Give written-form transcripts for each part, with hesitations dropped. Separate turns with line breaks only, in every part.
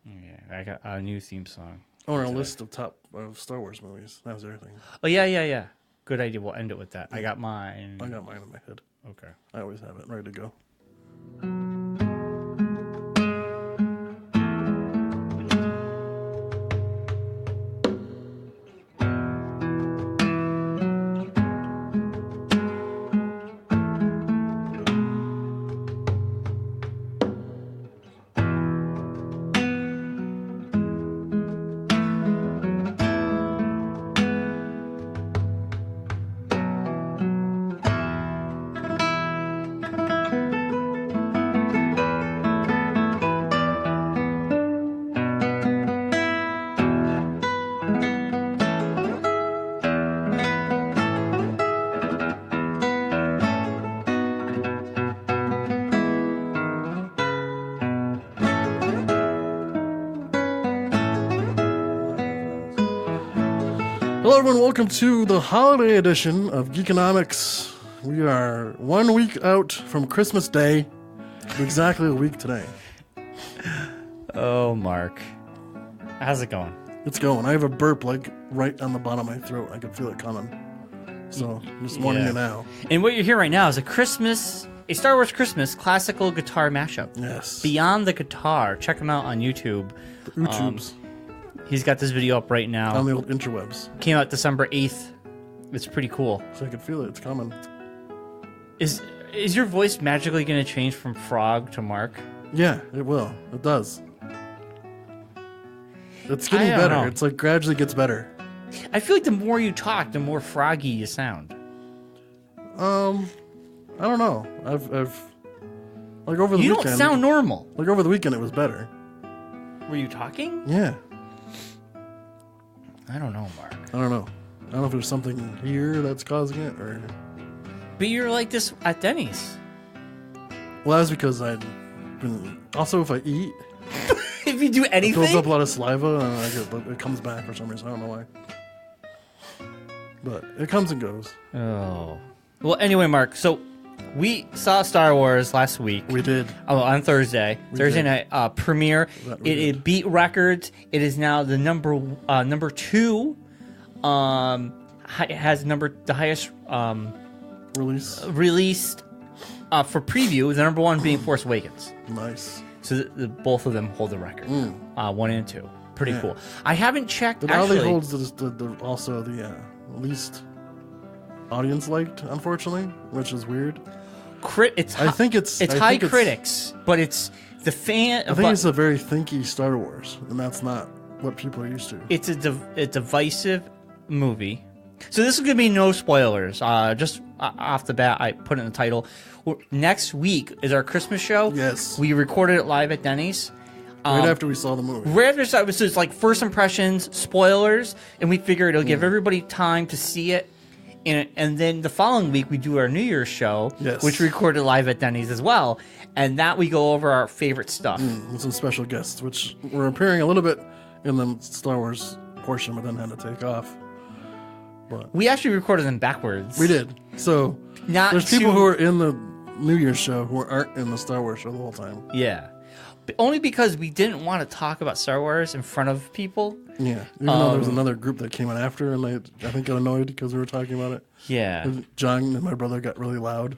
Yeah, I got a new theme song.
On a list of top of Star Wars movies. That was everything.
Oh, yeah. Good idea. We'll end it with that. Yeah. I got mine.
I got mine in my head.
Okay.
I always have it ready to go. Hello, everyone. Welcome to the holiday edition of Geekonomics. We are 1 week out from Christmas Day, exactly a week today.
Oh, Mark. How's it going?
It's going. I have a burp like right on the bottom of my throat. I can feel it coming. So I'm just warning you now.
And what you're hearing right now is a Star Wars Christmas classical guitar mashup.
Yes.
Beyond the Guitar. Check him out on YouTube.
The YouTubes.
He's got this video up right now.
On the old interwebs.
Came out December 8th. It's pretty cool.
So I can feel it. It's coming.
Is your voice magically going to change from Frog to Mark?
Yeah, it will. It does. It's getting better.
Know.
It's like gradually gets better.
I feel like the more you talk, the more froggy you sound.
I don't know. I've like over the weekend.
You don't sound normal.
Like over the weekend, it was better.
Were you talking?
Yeah.
I don't know, Mark.
I don't know. I don't know if there's something here that's causing it, or.
But you're like this at Denny's.
Well, that's because I'd been. Also, if I eat.
If you do anything,
it builds up a lot of saliva, and it comes back for some reason. I don't know why. But it comes and goes.
Oh. Well, anyway, Mark. So we saw Star Wars last week.
We did.
Oh, on Thursday. Thursday night premiere. It beat records. It is now the number two. It has the highest released for preview. The number one being Force Awakens.
Nice.
So both of them hold the record. 1 and 2. Pretty cool. I haven't checked.
But actually, holds also the least audience liked, unfortunately, which is weird.
I think it's high critics, but it's the fan.
I think it's a very thinky Star Wars, and that's not what people are used to.
It's a divisive movie. So this is going to be no spoilers. Just off the bat, I put it in the title. Next week is our Christmas show.
Yes.
We recorded it live at Denny's.
Right after we saw the movie.
Right after so it's like first impressions, spoilers, and we figured it'll give everybody time to see it. And then the following week we do our New Year's show, which we recorded live at Denny's as well. And that we go over our favorite stuff.
With some special guests, which were appearing a little bit in the Star Wars portion, but then had to take off. But
we actually recorded them backwards.
We did. So there's people who are in the New Year's show who aren't in the Star Wars show the whole time.
Yeah. But only because we didn't want to talk about Star Wars in front of people.
Yeah. Even though there was another group that came in after, and I think got annoyed because we were talking about it.
Yeah.
And John and my brother got really loud.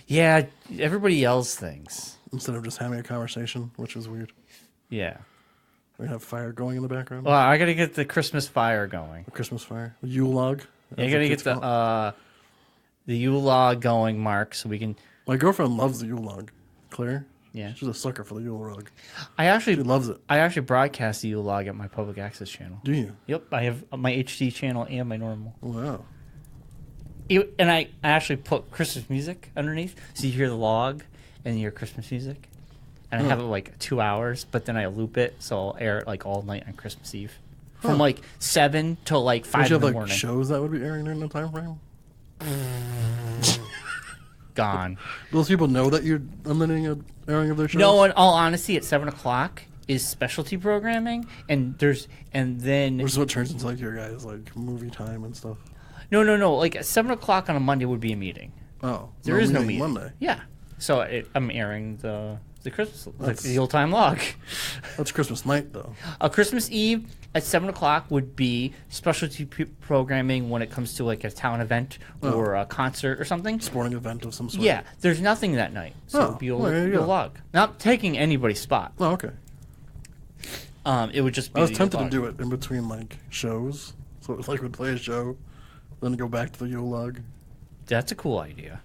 Yeah. Everybody yells things.
Instead of just having a conversation, which was weird.
Yeah.
We have fire going in the background.
Well, I got to get the Christmas fire going.
The Christmas fire? The Yule log?
Yeah, I got to get the Yule log going, Mark, so we can...
My girlfriend loves the Yule log. Claire?
Yeah.
She's a sucker for the Yule log.
She
loves it.
I actually broadcast the Yule log at my public access channel.
Do you?
Yep. I have my HD channel and my normal.
Wow.
And I actually put Christmas music underneath, so you hear the log and you hear Christmas music. And I have it like 2 hours, but then I loop it, so I'll air it like all night on Christmas Eve. From like 7 till like 5 in the morning.
Like shows that would be airing during the time frame?
Gone.
Those people know that you're limiting an airing of their shows?
No, in all honesty, at 7 o'clock is specialty programming, and then...
Which is what turns into like your guys' like movie time and stuff.
No. Like at 7 o'clock on a Monday would be a meeting.
Oh.
There is no meeting.
Monday.
Yeah. So I'm airing the Christmas, the old time log.
That's Christmas night, though.
Christmas Eve at 7 o'clock would be specialty programming when it comes to like a town event or a concert or something.
Sporting event of some sort.
Yeah, there's nothing that night, so it'd be a log. Not taking anybody's spot.
Oh, okay.
It would just be.
I was tempted to do it in between like shows, so it was like we'd play a show, then go back to the Yule log.
That's a cool idea.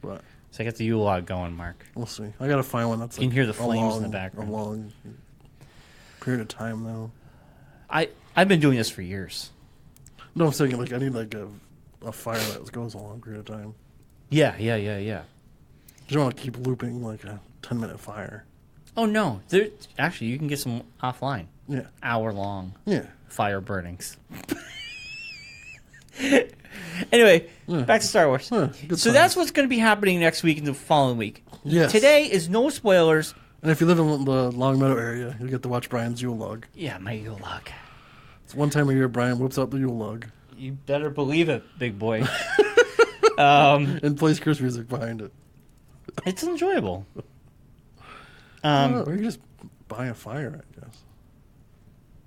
But
so I got the Yule log going, Mark.
We'll see. I gotta find one that's.
You can hear the flames in the background.
A long period of time, though.
I've been doing this for years.
No, I'm saying like I need like a fire that goes a long period of time.
Yeah.
You don't want to keep looping like a 10-minute fire.
Oh no! Actually, you can get some offline.
Yeah.
Hour-long.
Yeah.
Fire burnings. Anyway, back to Star Wars. So that's what's going to be happening next week and the following week.
Yes.
Today is no spoilers.
And if you live in the Long Meadow area, you'll get to watch Brian's Yule log.
Yeah, my Yule log.
It's one time a year Brian whips out the Yule log.
You better believe it, big boy.
And plays Christmas music behind it.
It's enjoyable.
Or you can just buy a fire, I guess.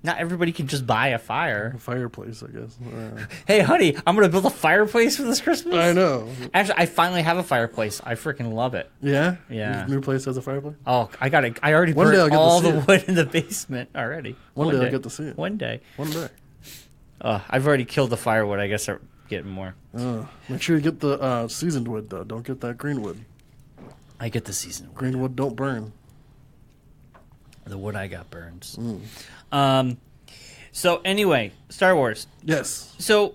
Not everybody can just buy a fire.
A fireplace, I guess.
Hey, honey, I'm going to build a fireplace for this Christmas.
I know.
Actually, I finally have a fireplace. I freaking love it.
Yeah?
Yeah.
Your new place has a fireplace?
Oh, I already burned all the wood in the basement already.
One day I'll get to see it.
One day.
I've
already killed the firewood. I guess I'm getting more.
Make sure you get the seasoned wood, though. Don't get that green wood.
I get the seasoned wood.
Green wood don't burn.
The wood I got burns. So anyway, Star Wars.
Yes.
So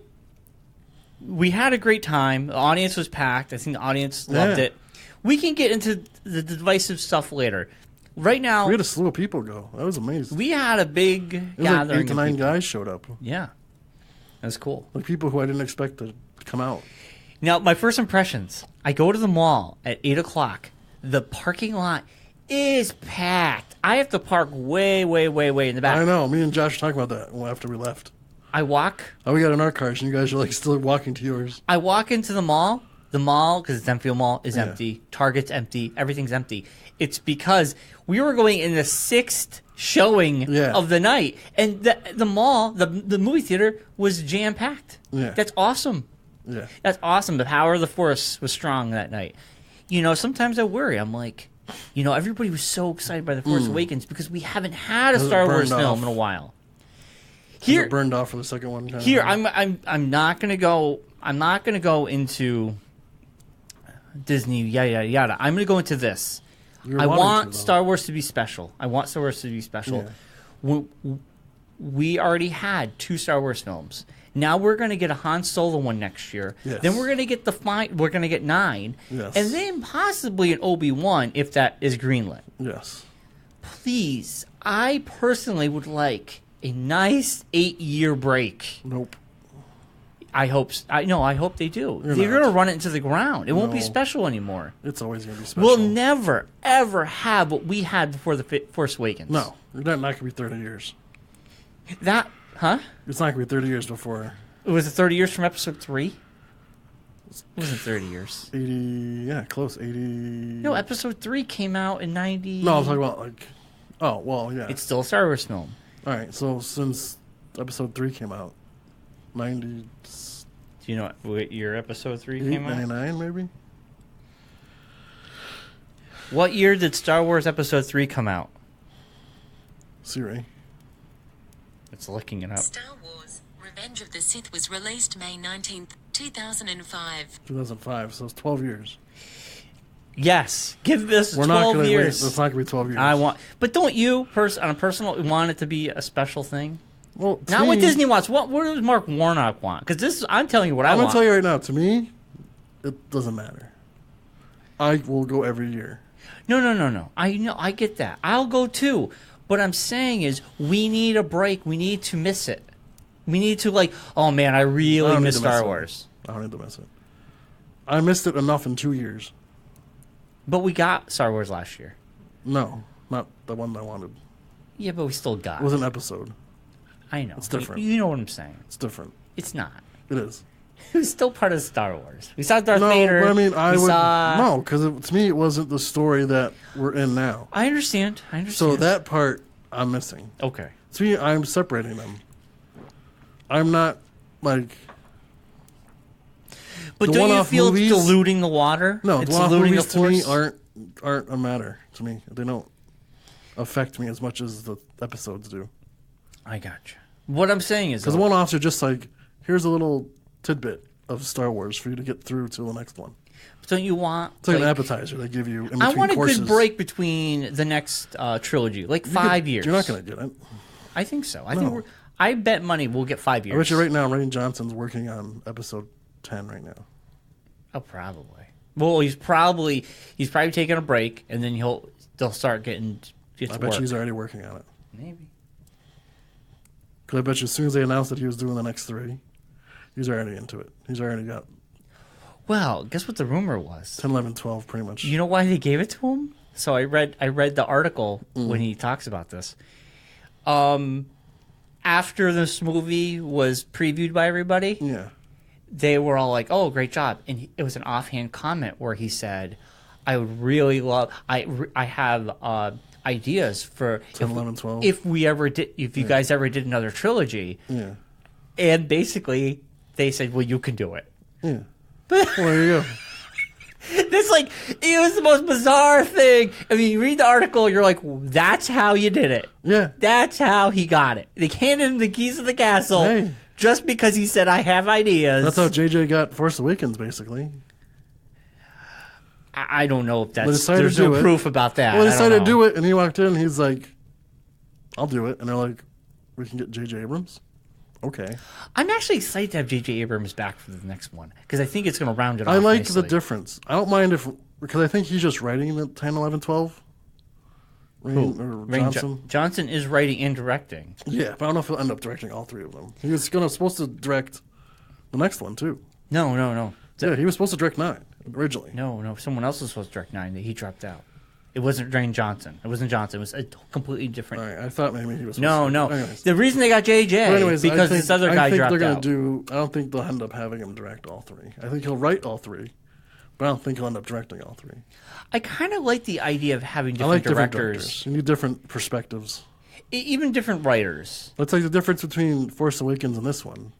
we had a great time. The audience was packed. I think the audience loved it. We can get into the divisive stuff later. Right now,
we had a slew of people go. That was amazing.
We had a big gathering.
Like 8 to 9 guys showed up.
Yeah, that's cool.
Like people who I didn't expect to come out.
Now, my first impressions. I go to the mall at 8 o'clock. The parking lot is packed. I have to park way, way, way, way in the back.
I know. Me and Josh were talking about that after we left.
I walk.
Oh, we got in our cars, and you guys are like still walking to yours.
I walk into the mall. The mall, because it's Enfield Mall, is empty. Target's empty. Everything's empty. It's because we were going in the 6th showing of the night, and the mall, the movie theater, was jam packed.
Yeah,
that's awesome.
Yeah,
that's awesome. The power of the Force was strong that night. You know, sometimes I worry. I'm like, you know, everybody was so excited by The Force Awakens because we haven't had a Star Wars film in a while.
Here, burned off for the second one.
Here, I'm not gonna go. I'm not gonna go into Disney, yada yada. I'm gonna go into this. I want Star Wars to be special. I want Star Wars to be special. Yeah. We already had 2 Star Wars films. Now we're going to get a Han Solo one next year.
Yes.
Then we're going to get we're going to get 9.
Yes.
And then possibly an Obi-Wan if that is greenlit.
Yes.
Please, I personally would like a nice 8-year break.
Nope.
I hope they do. They're going to run it into the ground. It won't be special anymore.
It's always going to be special.
We'll never, ever have what we had before the Force Awakens.
No. It's not going to be 30 years.
That, huh?
It's not going to be 30 years before.
Was it 30 years from episode 3? It wasn't 30 years.
80, yeah, close. 80.
No, episode 3 came out in 90.
No, I'm talking about like, oh, well, yeah.
It's still a Star Wars film.
All right, so since episode 3 came out, 90.
Do you know what year episode 3 came out?
99, maybe?
What year did Star Wars episode 3 come out?
Siri.
It's looking it up.
Star Wars Revenge of the Sith was released May 19th, 2005.
2005, so it's 12 years.
Yes. Give this 12 years.
It's not going to be 12 years.
But don't you, on a personal, want it to be a special thing?
Well,
not what Disney wants. What does Mark Warnock want? Because I'm telling you what I want.
I'm going to tell you right now. To me, it doesn't matter. I will go every year.
No. I know. I get that. I'll go too. What I'm saying is we need a break. We need to miss it. We need to oh man, I really miss Star Wars.
I don't need to miss it. I missed it enough in 2 years.
But we got Star Wars last year.
No, not the one I wanted.
Yeah, but we still got it.
It was an episode.
I know.
It's different.
You know what I'm saying.
It's different.
It's not.
It is.
It was still part of Star Wars. We saw Darth
No,
Vader.
but I mean, I
we
would
saw...
no, because to me, it wasn't the story that we're in now.
I understand.
So that part I'm missing.
Okay.
To me, I'm separating them. I'm not like.
But
the
don't you
one-off
feel
movies-
it's diluting the water?
No,
it's
the one-off
diluting
movies
the
to me
force?
aren't a matter to me. They don't affect me as much as the episodes do.
I gotcha. What I'm saying is...
Because the one-offs are just like, here's a little tidbit of Star Wars for you to get through to the next one.
Don't you want...
It's like an appetizer they give you in between
I want a
courses.
good break between the next trilogy, like 5 years.
You're not going to get it.
I think so.
No.
I bet money we'll get 5 years.
I bet you right now, Rain Johnson's working on episode 10 right now.
Oh, probably. Well, he's probably taking a break, and then they'll start getting to
I bet
work.
she's already working on it.
Maybe.
Because I bet you as soon as they announced that he was doing the next 3, he's already into it. He's already got
Well, guess what the rumor was?
10, 11, 12 pretty much.
You know why they gave it to him? So I read the article when he talks about this. After this movie was previewed by everybody,
Yeah.
they were all like, "Oh, great job!" And it was an offhand comment where he said, "I would really love. I have ideas for
10, 11, 12.
if you guys ever did another trilogy."
Yeah.
And basically, they said, "Well, you can do it."
Yeah. Well, there you go.
This it was the most bizarre thing. I mean, you read the article, you're like, "That's how you did it."
Yeah.
That's how he got it. They handed him the keys to the castle.
Hey.
Just because he said, "I have ideas."
That's how JJ got Force Awakens, basically.
I don't know if
They
that's.
decided
There's
to do
no
it.
proof about that.
Well, they
I don't
decided to
know.
do it, and he walked in, and he's like, I'll do it. And they're like, we can get J.J. Abrams? Okay.
I'm actually excited to have J.J. Abrams back for the next one because I think it's going to round it off.
I like
nicely.
the difference. I don't mind because I think he's just writing the 10, 11, 12. Johnson.
Johnson is writing and directing.
Yeah, but I don't know if he'll end up directing all 3 of them. He was supposed to direct the next one, too.
No.
Yeah, he was supposed to direct 9 originally.
No. Someone else was supposed to direct 9 that he dropped out. It wasn't Dwayne Johnson. It wasn't Johnson. It was a completely different.
All right, I thought maybe he was supposed
No.
to. Anyways.
The reason they got JJ
But anyways,
because
I think,
this other guy
I think
dropped
they're
out.
I don't think they'll end up having him direct all 3. I think he'll write all 3, but I don't think he'll end up directing all 3.
I kind of like the idea of having
I
different
like different
directors,
directors. You need different perspectives.
Even different writers.
That's like the difference between Force Awakens and this one,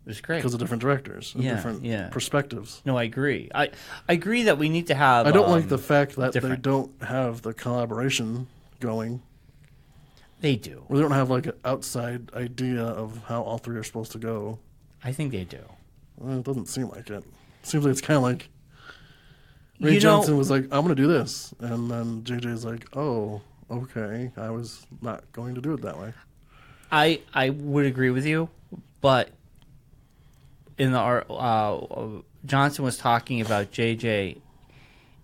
It was great.
because of different directors and
Yeah,
different
yeah.
perspectives.
No, I agree. I agree that we need to have.
I don't like the fact that
different.
they don't have the collaboration going,
They do.
or they don't have like an outside idea of how all 3 are supposed to go.
I think they do.
Well, it doesn't seem like it. Seems like it's kind of like Ray
You know-
Johnson was like, I'm going to do this. And then JJ's like, oh, okay. I was not going to do it that way.
I would agree with you, but in the Johnson was talking about JJ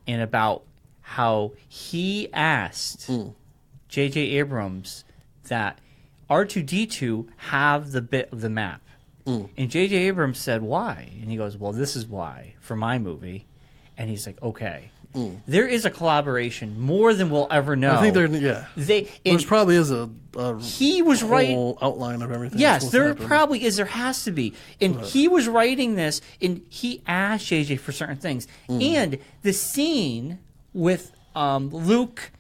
and about how he asked JJ Abrams that R2D2 have the bit of the map. And JJ Abrams said, why? And he goes, well, this is why for my movie. And he's like, okay. There is a collaboration more than we'll ever know.
I think yeah. There probably is a
he was
whole outline of everything.
Yes,
that's supposed to
there
happen.
probably is. There has to be. And he was writing this, and he asked JJ for certain things. And the scene with Luke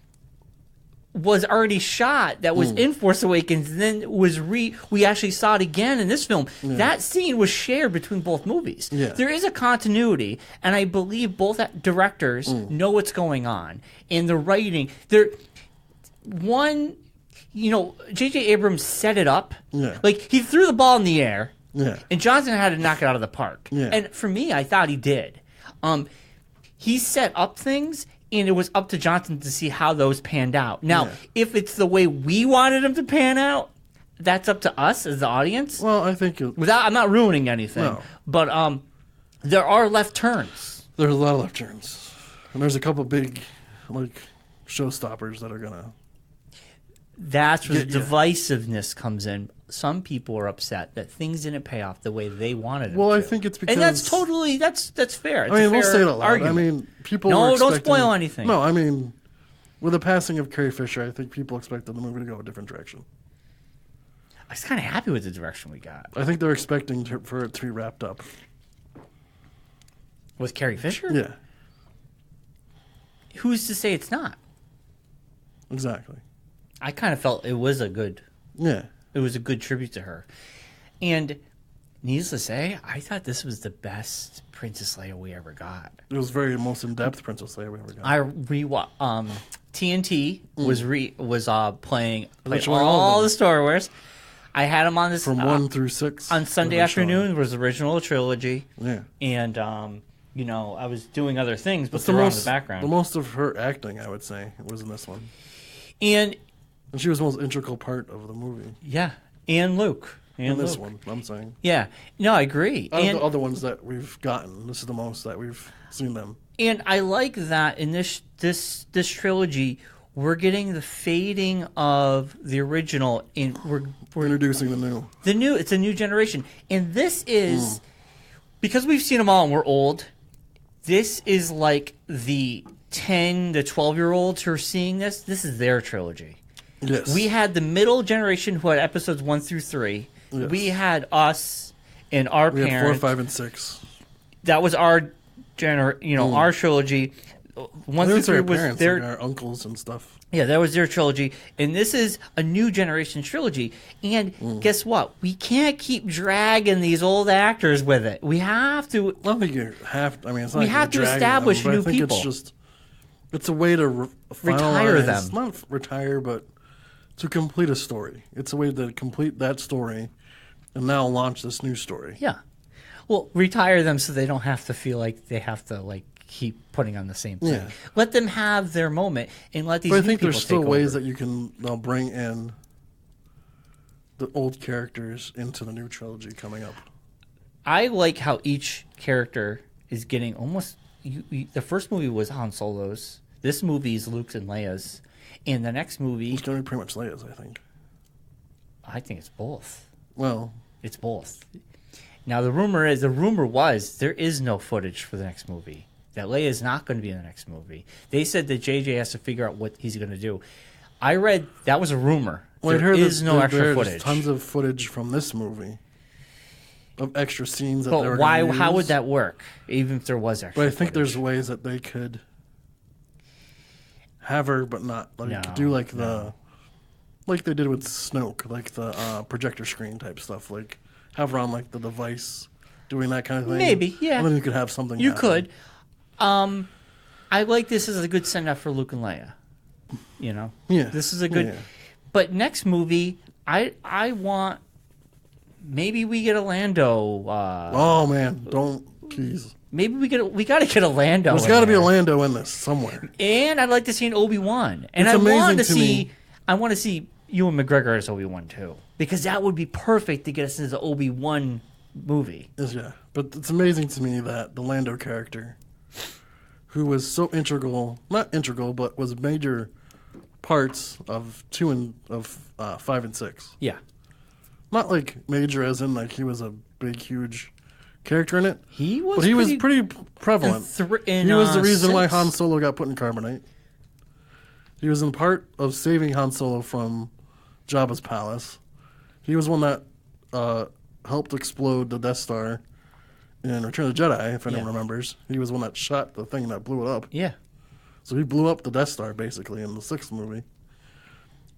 was already shot that was in Force Awakens, and then we actually saw it again in this film. That scene was shared between both movies.
Yeah.
There is a continuity, and I believe both directors know what's going on. And the writing, J.J. Abrams set it up.
Yeah.
Like, he threw the ball in the air,
Yeah.
and Johnson had to knock it out of the park.
Yeah.
And for me, I thought he did. He set up things, and it was up to Johnson to see how those panned out. Now, if it's the way we wanted them to pan out, that's up to us as the audience.
Well, I think
I'm not ruining anything.
No.
But there are left turns.
there's a lot of left turns. And there's a couple big, showstoppers that are going to...
That's where the
Yeah.
divisiveness comes in. Some people are upset that things didn't pay off the way they wanted them
Well,
to.
I think it's because...
And that's totally, that's fair. It's
I mean,
a
we'll
fair
say it out loud.
argument.
I mean, people
No,
were
don't
expecting...
spoil anything.
No, I mean, with the passing of Carrie Fisher, I think people expected the movie to go a different direction.
I was kind of happy with the direction we got.
I think they're expecting for it to be wrapped up.
With Carrie Fisher?
Yeah,
Who's to say it's not?
exactly.
I kind of felt it was a good tribute to her. And needless to say, I thought this was the best Princess Leia we ever got.
It was very most in-depth Princess Leia we ever got.
I TNT was playing
showing
all
of
the Star Wars. I had them on this
From 1 through 6.
on Sunday afternoon. Was the original trilogy.
Yeah.
And I was doing other things, but
It's
they were on in the background.
The most of her acting, I would say, was in this one.
And
she was the most integral part of the movie.
yeah, and Luke.
In this one, I'm saying.
Yeah. No, I agree.
Out of
And
the other ones that we've gotten, this is the most that we've seen them.
And I like that in this trilogy, we're getting the fading of the original, and we're
introducing the new.
It's a new generation, and this is because we've seen them all and we're old. This is like the 10 to 12-year-olds who are seeing this. This is their trilogy.
Yes.
We had the middle generation who had episodes 1 through 3.
Yes.
We had us and our
We had
parents.
4, 5, and 6.
That was our our trilogy. 1 through 3 was
parents,
their
like our uncles and stuff.
Yeah, that was their trilogy, and this is a new generation trilogy. And guess what? We can't keep dragging these old actors with it. We have to.
I don't think you have. I mean, it's not.
We
like
have
you're
to
dragging
establish
them, but
new
I think
people.
It's just. It's a way to
Retire
finalize-
them.
Not retire, but to complete a story. It's a way to complete that story, and now launch this new story.
Yeah. Well, retire them so they don't have to feel like they have to keep putting on the same thing.
Yeah.
Let them have their moment and let these.
But I
new
think
people
there's still
take
ways
over.
that you can now bring in the old characters into the new trilogy coming up.
I like how each character is getting almost. The first movie was Han Solo's. This movie is Luke's and Leia's. And the next movie,
It's going to be pretty much Leia's, I think.
I think it's both.
Well,
It's both. Now the rumor was there is no footage for the next movie. That Leia is not going to be in the next movie. They said that JJ has to figure out what he's going to do. I read that was a rumor.
I
There
heard
is no extra
there's
footage.
tons of footage from this movie of extra scenes that they
But
were
why?
gonna
How would
use.
that work? Even if there was extra.
But I think
footage?
there's ways that they could have her, but not
No,
do like they did with Snoke, like the projector screen type stuff. Like have her on like the device, doing that kind of thing.
Maybe, yeah.
And then you could have something.
You
happen.
could. I like this as a good send off for Luke and Leia.
Yeah.
This is a good.
Yeah.
But next movie, I want. Maybe we get a Lando.
Oh man, don't tease.
Maybe we got to get a Lando.
There's got to be a Lando in this somewhere.
And I'd like to see an Obi-Wan. And
It's
I want
amazing
to
to
see.
me.
I want to see Ewan McGregor as Obi-Wan too, because that would be perfect to get us into the Obi-Wan movie.
Yeah, but it's amazing to me that the Lando character, who was so not integral, but was major parts of 5 and 6.
Yeah,
Not like major as in like he was a big, huge character in it.
he was.
But he was pretty prevalent.
in,
He was the reason why
6.
Han Solo got put in carbonite. He was in part of saving Han Solo from Jabba's palace. He was one that helped explode the Death Star in Return of the Jedi, if anyone remembers. He was one that shot the thing that blew it up.
Yeah.
So he blew up the Death Star, basically, in the 6th movie.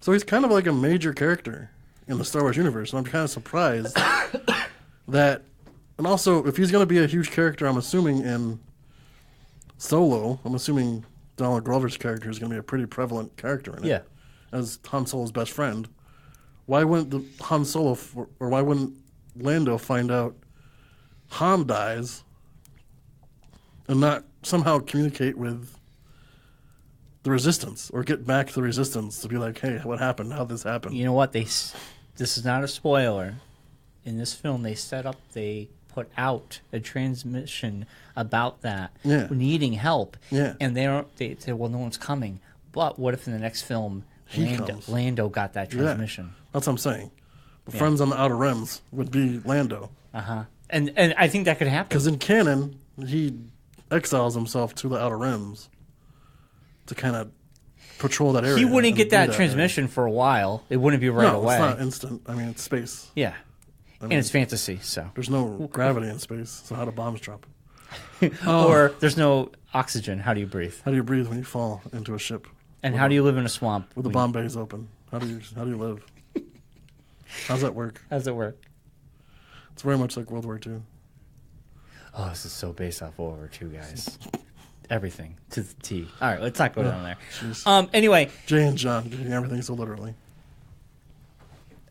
So he's kind of like a major character in the Star Wars universe, and I'm kind of surprised that... And also, if he's going to be a huge character, I'm assuming in Solo, I'm assuming Donald Glover's character is going to be a pretty prevalent character in it.
Yeah.
As Han Solo's best friend. Why wouldn't why wouldn't Lando find out Han dies and not somehow communicate with the Resistance or get back to the Resistance to be like, hey, what happened? How'd this happen?
You know what? This is not a spoiler. In this film, they put out a transmission about that needing help.
Yeah.
And they said, well, no one's coming. But what if in the next film,
comes.
Lando got that transmission?
That's what I'm saying. The Friends on the Outer Rims would be Lando.
Uh-huh. And I think that could happen.
Because in canon, he exiles himself to the Outer Rims to kind of patrol that area.
He wouldn't
and
get
do
that
area.
transmission for a while. It wouldn't be right
No,
away.
it's not instant. I mean, it's space.
Yeah.
mean-
And it's fantasy, so.
There's no gravity in space, so how do bombs drop?
Or there's no oxygen. How do you breathe?
How do you breathe when you fall into a ship
And how do you live in a swamp?
with the bomb bays open? How do you live? How's that work?
How does it work?
It's very much like World War II.
Oh, this is so based off World War II, guys. Everything to the T. All right, let's not go down there.
Jeez.
Anyway,
Jay and John taking everything so literally.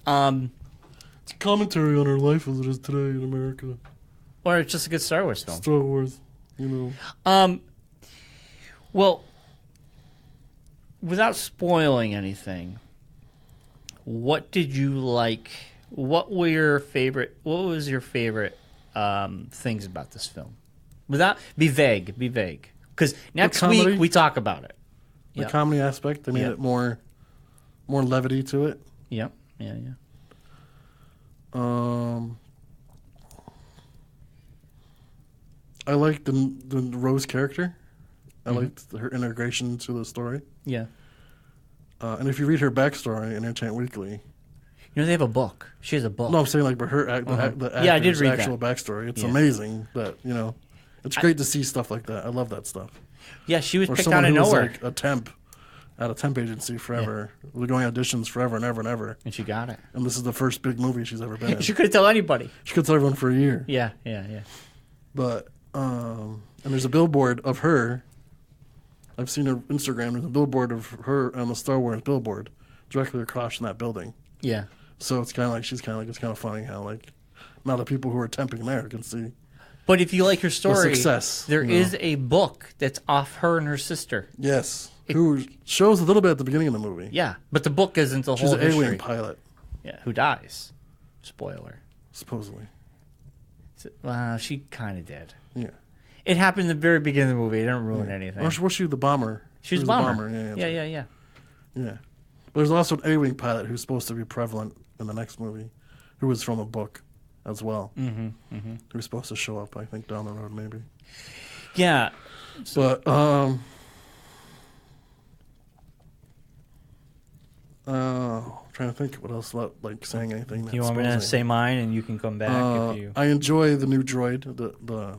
um,
It's a commentary on our life as it is today in America.
or it's just a good Star Wars film.
Star Wars, you know.
Well, without spoiling anything, what did you like? What was your favorite things about this film? Without be vague, because next
comedy?
week we talk about it.
The
Yep.
comedy aspect, they made
Yep.
it more levity to it.
Yep. Yeah.
I liked the Rose character. I liked her integration to the story.
Yeah.
And if you read her backstory in Enchant Weekly,
You know they have a book. She has a book.
no, I'm saying like, but her the
Yeah, I did
actor's
read that.
actual backstory. It's
Yeah.
amazing that it's great to see stuff like that. I love that stuff.
Yeah, she was
Or
picked
someone
out of
who was
nowhere,
like a temp at a temp agency forever, was going auditions forever and ever and ever,
and she got it.
and this is the first big movie she's ever been in.
She couldn't tell anybody.
She could tell everyone for a year.
Yeah.
But and there's a billboard of her. I've seen her Instagram. There's a billboard of her on the Star Wars billboard directly across from that building.
Yeah.
So it's kind of like it's kind of funny how like now the people who are temping there can see.
But if you like her story,
success,
there
you know.
is a book that's off her and her sister.
Yes, who shows a little bit at the beginning of the movie.
Yeah, but the book isn't the
She's
whole
an
history.
alien pilot,
Yeah, who dies? Spoiler.
supposedly.
Well, she kind of did.
Yeah.
It happened in the very beginning of the movie. It didn't ruin anything.
Or was she the bomber?
She was
the
a bomber.
Yeah.
Yeah.
Yeah. But there's also an A-wing pilot who's supposed to be prevalent in the next movie, who was from a book as well. Mm-hmm. Who's supposed to show up, I think, down the road maybe.
Yeah.
But trying to think what else about like saying anything. That's
You want me to say mine, and you can come back if you.
I enjoy the new droid, the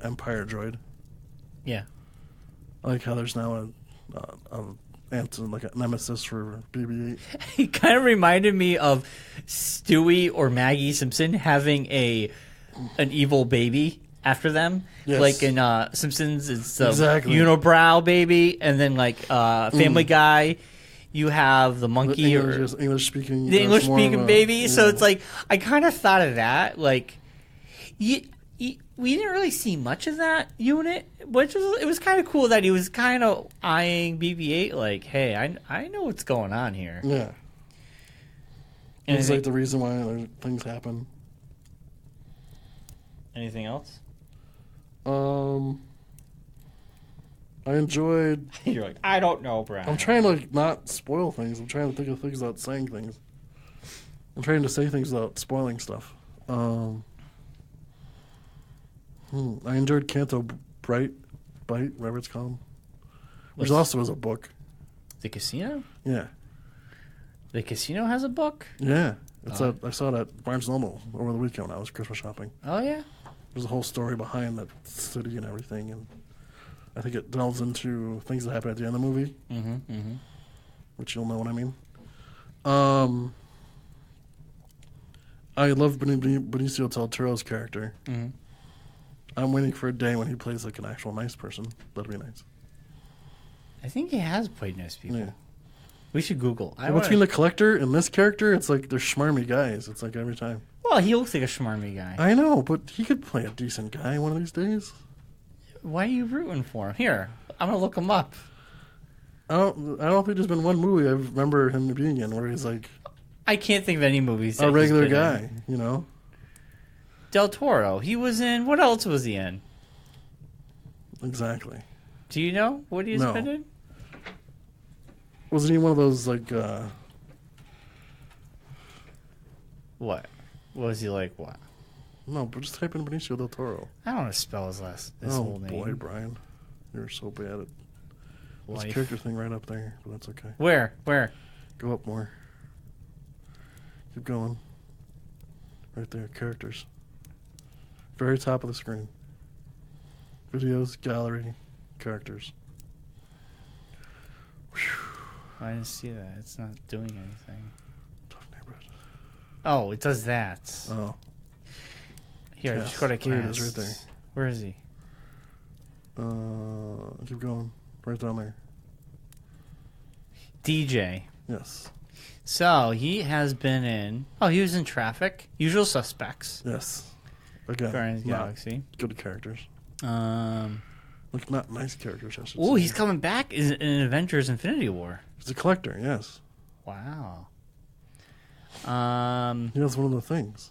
Empire droid.
Yeah.
I like how there's now a answer, like a nemesis for BB-8.
He kind of reminded me of Stewie or Maggie Simpson having an evil baby after them.
Yes.
Like in Simpsons, it's
Exactly.
unibrow baby, and then like Family Guy, you have the monkey or
English speaking.
the English speaking baby. So it's like I kind of thought of that. Like, we didn't really see much of that unit, which was it was kind of cool that he was kind of eyeing BB-8 like, hey, I know what's going on here.
Yeah.
And
It's like the reason why things happen.
anything else?
I enjoyed.
You're like, I don't know, Brian.
I'm trying to like not spoil things. I'm trying to think of things without saying things. I'm trying to say things without spoiling stuff. I enjoyed Canto Bite, whatever it's called, which also is a book.
The casino?
Yeah,
The casino has a book?
yeah. It's I saw it at Barnes Noble over the weekend when I was Christmas shopping.
Oh yeah.
There's a whole story behind that city and everything, and I think it delves into things that happen at the end of the movie, which you'll know what I mean. I love Benicio del Toro's character. I'm waiting for a day when he plays like an actual nice person. That'd be nice.
I think he has played nice people.
Yeah.
We should Google.
And between the collector and this character, it's like they're schmarmy guys. It's like every time.
Well, he looks like a schmarmy guy.
I know, but he could play a decent guy one of these days.
Why are you rooting for him? Here, I'm gonna look him up.
I don't think there's been one movie I remember him being in where he's like
I can't think of any movies. That
a
he's
regular
been
guy,
in.
you know?
Del Toro. He was in. What else was he in?
Exactly.
Do you know what he's
No.
been in?
Wasn't he one of those like
What? Was he like? What?
no, but just type in Benicio del Toro.
I don't know how to spell his
Oh
whole name.
boy, Brian. You're so bad at This
wife.
character thing right up there, but that's okay.
Where? Where?
Go up more. Keep going. Right there, characters. Very top of the screen. Videos, gallery, characters.
I didn't see that. It's not doing anything.
Tough neighborhood.
Oh, it does that.
Oh.
Here,
Yes,
just go to
there it
cast.
is, right there.
Where is he?
Keep going. Right down there.
DJ.
Yes.
So he has been in. Oh, he was in Traffic. Usual Suspects.
Yes. Again,
Guardians of the
not
Galaxy.
good characters.
Like
not nice characters, I should
Oh,
say.
he's coming back in Avengers: Infinity War.
He's a collector, yes.
Wow.
He has one of the things.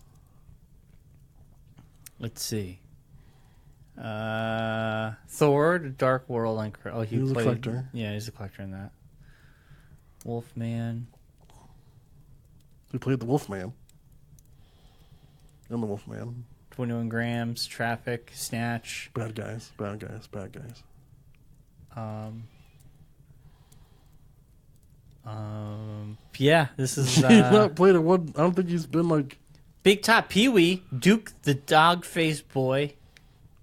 Let's see. Thor: The Dark World. Oh,
He was a collector.
Yeah, he's a collector in that. Wolfman.
He played the Wolfman. And the Wolfman.
21 Grams. Traffic. Snatch.
Bad guys, bad guys, bad guys.
Yeah, this is
He's not played it one. I don't think he's been like.
Big Top Pee-wee. Duke the Dog-Faced Boy.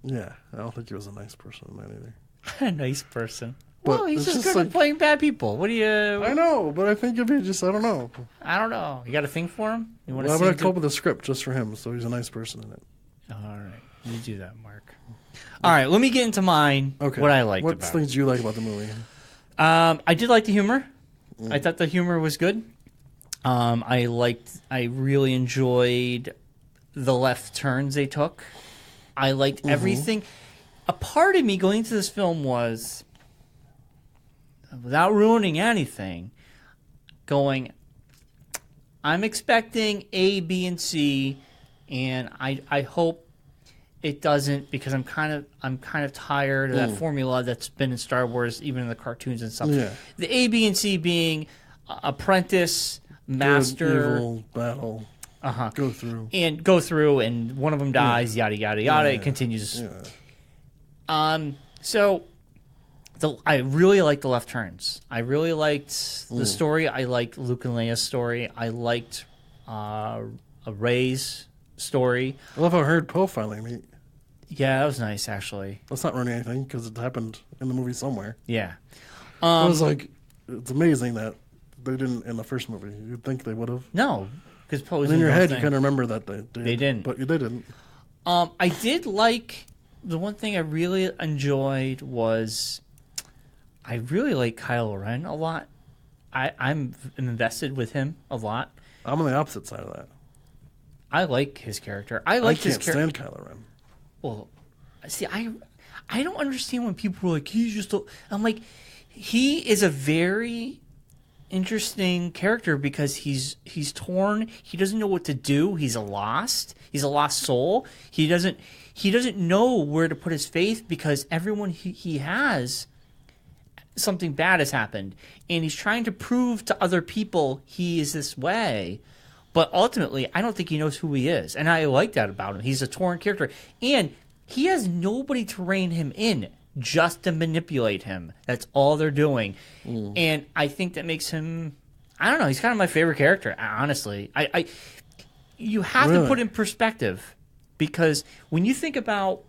Yeah, I don't think he was a nice person in that either.
A nice person.
But
Well, he's
it's
just
just
good at
like-
playing bad people. What do you...
I know, but I think if he just, I don't know.
I don't know. You got a thing for him? You want
Well, I'm
to
going to come up with a script just for him, so he's a nice person in it.
All right. You do that, Mark. All right, let me get into mine.
Okay.
What I liked
What
about
things do you like about the movie?
it. I did like the humor. I thought the humor was good. I really enjoyed the left turns they took. I liked everything. A part of me going into this film was, without ruining anything, going, I'm expecting A, B, and C, and I hope it doesn't, because I'm kind of tired of that formula that's been in Star Wars, even in the cartoons and stuff.
Yeah.
The A, B, and C being apprentice, master,
Good, evil, battle. Go through.
And one of them dies, yada yada yada. It continues.
Yeah.
So I really liked the left turns. I really liked the story. I liked Luke and Leia's story. I liked Rey's story.
I love how I heard Poe finally meet.
Yeah, that was nice, actually.
That's not ruining anything because it happened in the movie somewhere.
Yeah.
I was like, it's amazing that they didn't in the first movie. You'd think they would have.
No, because Poe was
And in your head,
thing.
you kind of remember that they did.
They didn't.
But they didn't.
I did like, the one thing I really enjoyed was, I really like Kylo Ren a lot. I'm invested with him a lot.
I'm on the opposite side of that.
I like his character. I like his
can't
character.
stand Kylo Ren.
Well, see, I don't understand when people are like, he's just I'm like, he is a very interesting character because he's torn. He doesn't know what to do. He's a lost soul. He doesn't know where to put his faith because everyone he has, something bad has happened, and he's trying to prove to other people he is this way. But ultimately, I don't think he knows who he is. And I like that about him. He's a torn character. And he has nobody to rein him in, just to manipulate him. That's all they're doing. And I think that makes him, I don't know, he's kind of my favorite character, honestly. You have to put in perspective, because when you think about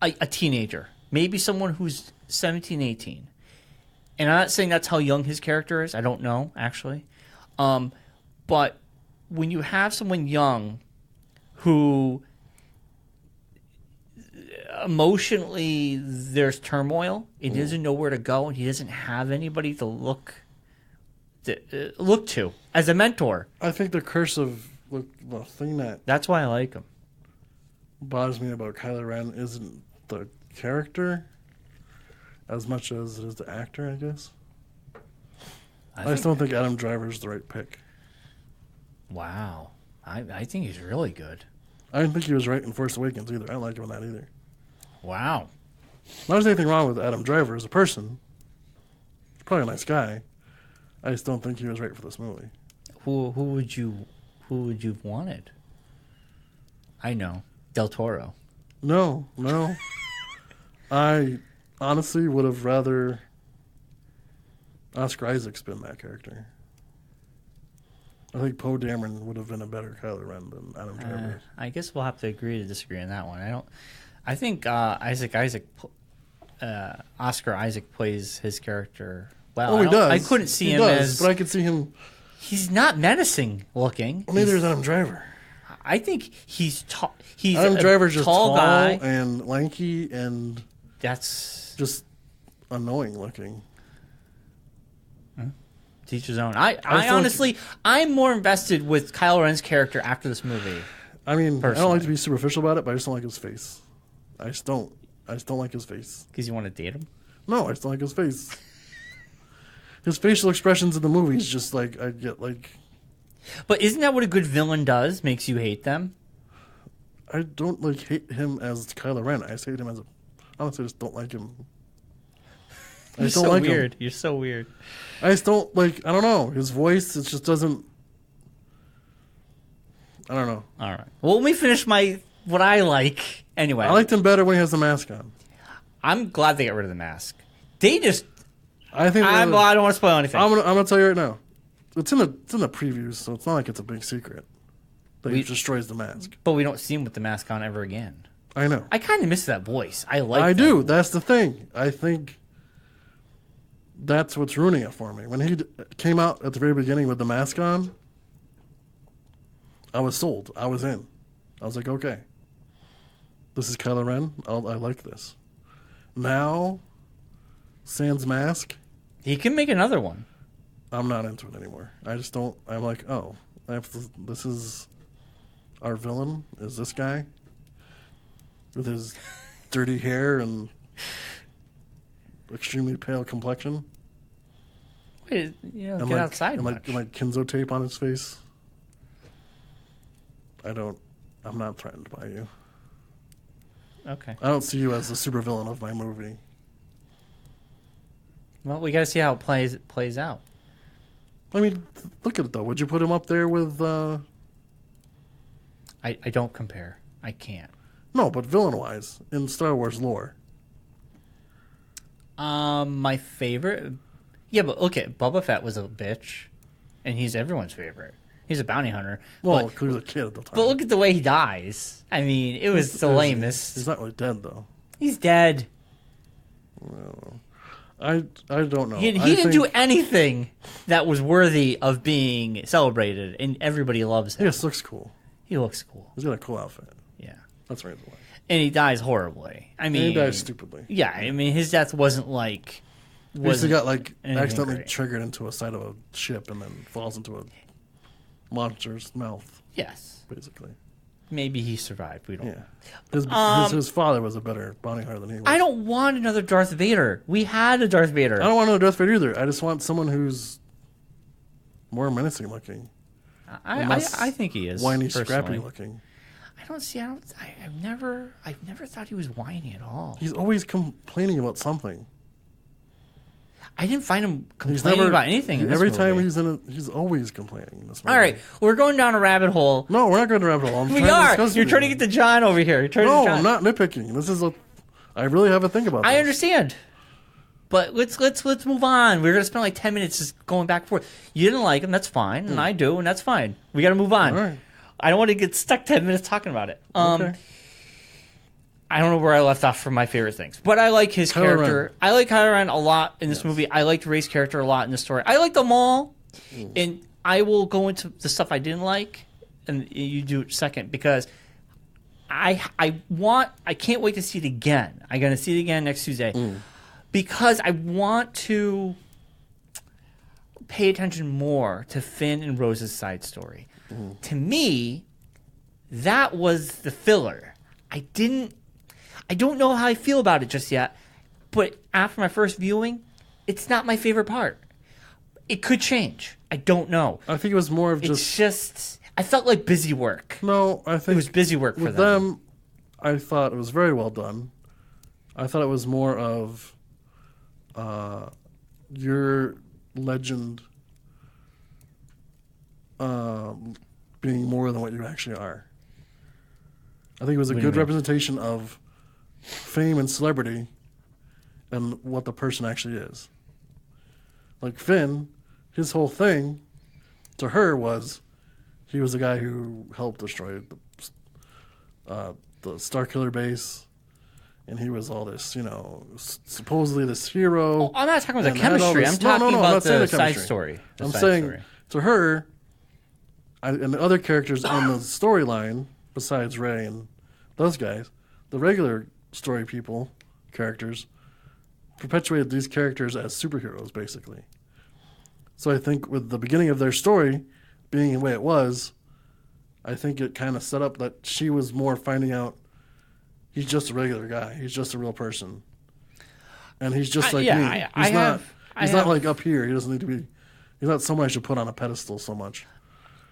a teenager, maybe someone who's 17, 18, and I'm not saying that's how young his character is. I don't know, actually. But when you have someone young who emotionally there's turmoil, and he doesn't know where to go, and he doesn't have anybody to look to as a mentor.
I think the curse of the thing that
That's why I like him.
bothers me about Kylo Ren isn't the character as much as it is the actor, I guess. I just don't think Adam Driver's the right pick.
Wow. I think he's really good.
I didn't think he was right in Force Awakens either. I don't like him in that either.
Wow.
Not there's anything wrong with Adam Driver as a person. He's probably a nice guy. I just don't think he was right for this movie.
Who would you have wanted? I know. Del Toro.
No. I honestly would have rather Oscar Isaac's been that character. I think Poe Dameron would have been a better Kylo Ren than Adam Driver.
I guess we'll have to agree to disagree on that one. I think Oscar Isaac plays his character well.
Oh, he does.
I couldn't see
he
him
does,
as.
But I could see him.
He's not menacing looking.
Well, neither is Adam Driver.
I think he's tall. He's
Adam
a
Driver's just
tall guy.
and lanky and
That's
just annoying looking.
teach his own. I honestly, I'm more invested with Kylo Ren's character after this movie.
I mean,
Personally.
I don't like to be superficial about it, but I just don't like his face. I just don't like his face.
Because you want to date him?
No, I just don't like his face. His facial expressions in the movies just like I get like.
But isn't that what a good villain does? Makes you hate them?
I don't like hate him as Kylo Ren. I just hate him as a. Honestly, I just don't like him. I
You're
just don't
so
like
weird.
him.
You're so weird.
I just don't like. I don't know his voice. It just doesn't. I don't know.
All right. Well, let me finish what I like anyway.
I liked him better when he has the mask on.
I'm glad they got rid of the mask. They just.
I think.
I don't want to spoil anything.
I'm gonna tell you right now. It's in the previews, so it's not like it's a big secret that he destroys the mask.
But we don't see him with the mask on ever again.
I know.
I kind of miss that voice. I
do. That's the thing. I think that's what's ruining it for me. When he came out at the very beginning with the mask on, I was sold. I was in. I was like, okay, this is Kylo Ren. I like this. Now, sans mask,
He can make another one.
I'm not into it anymore. I just don't. I'm like, oh, this is our villain. Is this guy with his dirty hair and extremely pale complexion?
Wait, get
and
outside.
and
much.
like Kenzo tape on his face. I'm not threatened by you.
Okay.
I don't see you as the supervillain of my movie.
Well, we got to see how it plays out.
I mean, look at it though. Would you put him up there with?
I don't compare. I can't.
No, but villain-wise in Star Wars lore.
My favorite. Yeah, but okay, Boba Fett was a bitch, and he's everyone's favorite. He's a bounty hunter.
Well, he was a kid at the time.
But look at the way he dies. I mean, it was the lamest.
He's not really dead though.
He's dead.
Well, I don't know.
He didn't do anything that was worthy of being celebrated, and everybody loves him.
He just looks cool.
He looks cool.
He's got a cool outfit.
Yeah.
That's the reason why.
And he dies horribly. I mean,
And he dies stupidly.
Yeah, I mean, his death wasn't like.
He just got like
anything
accidentally
great.
triggered into a side of a ship and then falls into a monster's mouth.
Yes.
Basically.
Maybe he survived. We don't.
Yeah. His father was a better bounty hunter than he was.
I don't want another Darth Vader. We had a Darth Vader.
I don't want another Darth Vader either. I just want someone who's more menacing looking.
I think he is.
Whiny,
personally.
scrappy looking.
I've never thought he was whiny at all.
He's always complaining about something.
I didn't find him
He's
complaining
never
about anything. In this
every
movie.
time he's always complaining in this movie.
All right, we're going down a rabbit hole.
No, we're not going to rabbit hole.
We are. You're trying to get to John over here.
No, I'm not nitpicking. This is I really have a think about this.
I understand. But let's move on. We're gonna spend like 10 minutes just going back and forth. You didn't like him, that's fine, and I do, and that's fine. We got to move on.
All right.
I don't want to get stuck 10 minutes talking about it.
Okay.
I don't know where I left off from my favorite things, but I like his character.
Ren.
I like Kylo Ren a lot in this movie. I liked Rey's character a lot in this story. I like them all, and I will go into the stuff I didn't like, and you do it second because I can't wait to see it again. I'm gonna see it again next Tuesday because I want to pay attention more to Finn and Rose's side story. To me, that was the filler. I don't know how I feel about it just yet, but after my first viewing, it's not my favorite part. It could change. I don't know.
I think it was more of
It's I felt like busy work.
No, I think
It was busy work for
with
them.
I thought it was very well done. I thought it was more of your legend being more than what you actually are. I think it was a
What do you
good
mean?
representation of fame and celebrity and what the person actually is. Like Finn, his whole thing to her was he was the guy who helped destroy the Starkiller base, and he was all this, supposedly this hero.
Oh, I'm not talking about the
and had all
chemistry.
this-
I'm talking
I'm
about
not saying
the
chemistry.
side story.
I'm saying to her, and the other characters in the storyline, besides Rey and those guys, the regular story characters, perpetuated these characters as superheroes, basically. So I think with the beginning of their story being the way it was, I think it kind of set up that she was more finding out he's just a regular guy. He's just a real person. And he's just like me. He's not like up here. He doesn't need to be. He's not someone I should put on a pedestal so much.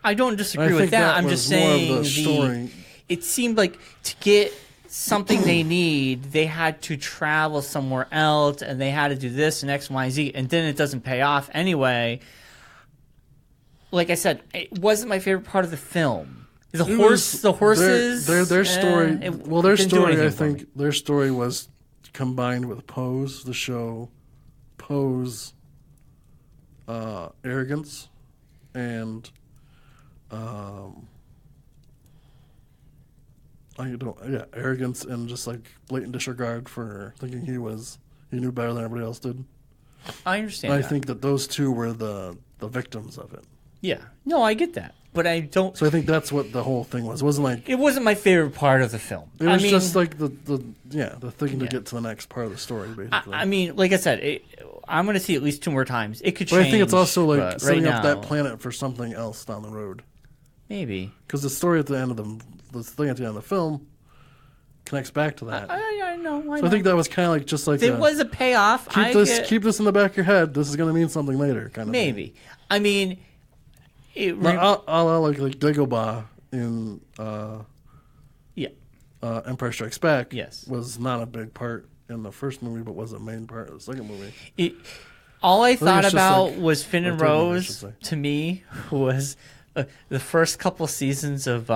I don't disagree
I
with
think
that. I'm
was
just
more of
saying
the story.
it seemed like to get something they need, they had to travel somewhere else, and they had to do this and X, Y, Z, and then it doesn't pay off anyway. Like I said, it wasn't my favorite part of the film. The horses.
Their story. Their
didn't do
story. I
anything for me.
think their story was combined with Poe's the show, Poe's arrogance, and arrogance and just like blatant disregard for thinking he knew better than everybody else did.
I understand.
And
that.
I think that those two were the victims of it.
Yeah. No, I get that. But I don't.
So I think that's what the whole thing was. It wasn't like
It wasn't my favorite part of the film.
it was just like the thing to get to the next part of the story, basically.
I mean, like I said, I'm going to see it at least 2 more times. It could
but
change.
I think it's also like
but
setting
right
up
now,
that planet for something else down the road.
Maybe.
Because the story at the end of the thing at the end of the film connects back to that.
I know.
So I think that was kind of like just like
it was a payoff.
keep this in the back of your head. This is going to mean something later, kind of.
Maybe. I mean,
like Dagobah in Empire Strikes Back.
Yes.
Was not a big part in the first movie, but was a main part of the second movie.
All I thought
it's just
about
like-
was Finn and
or third movie, I
Rose.
should say.
To me, was the first couple seasons of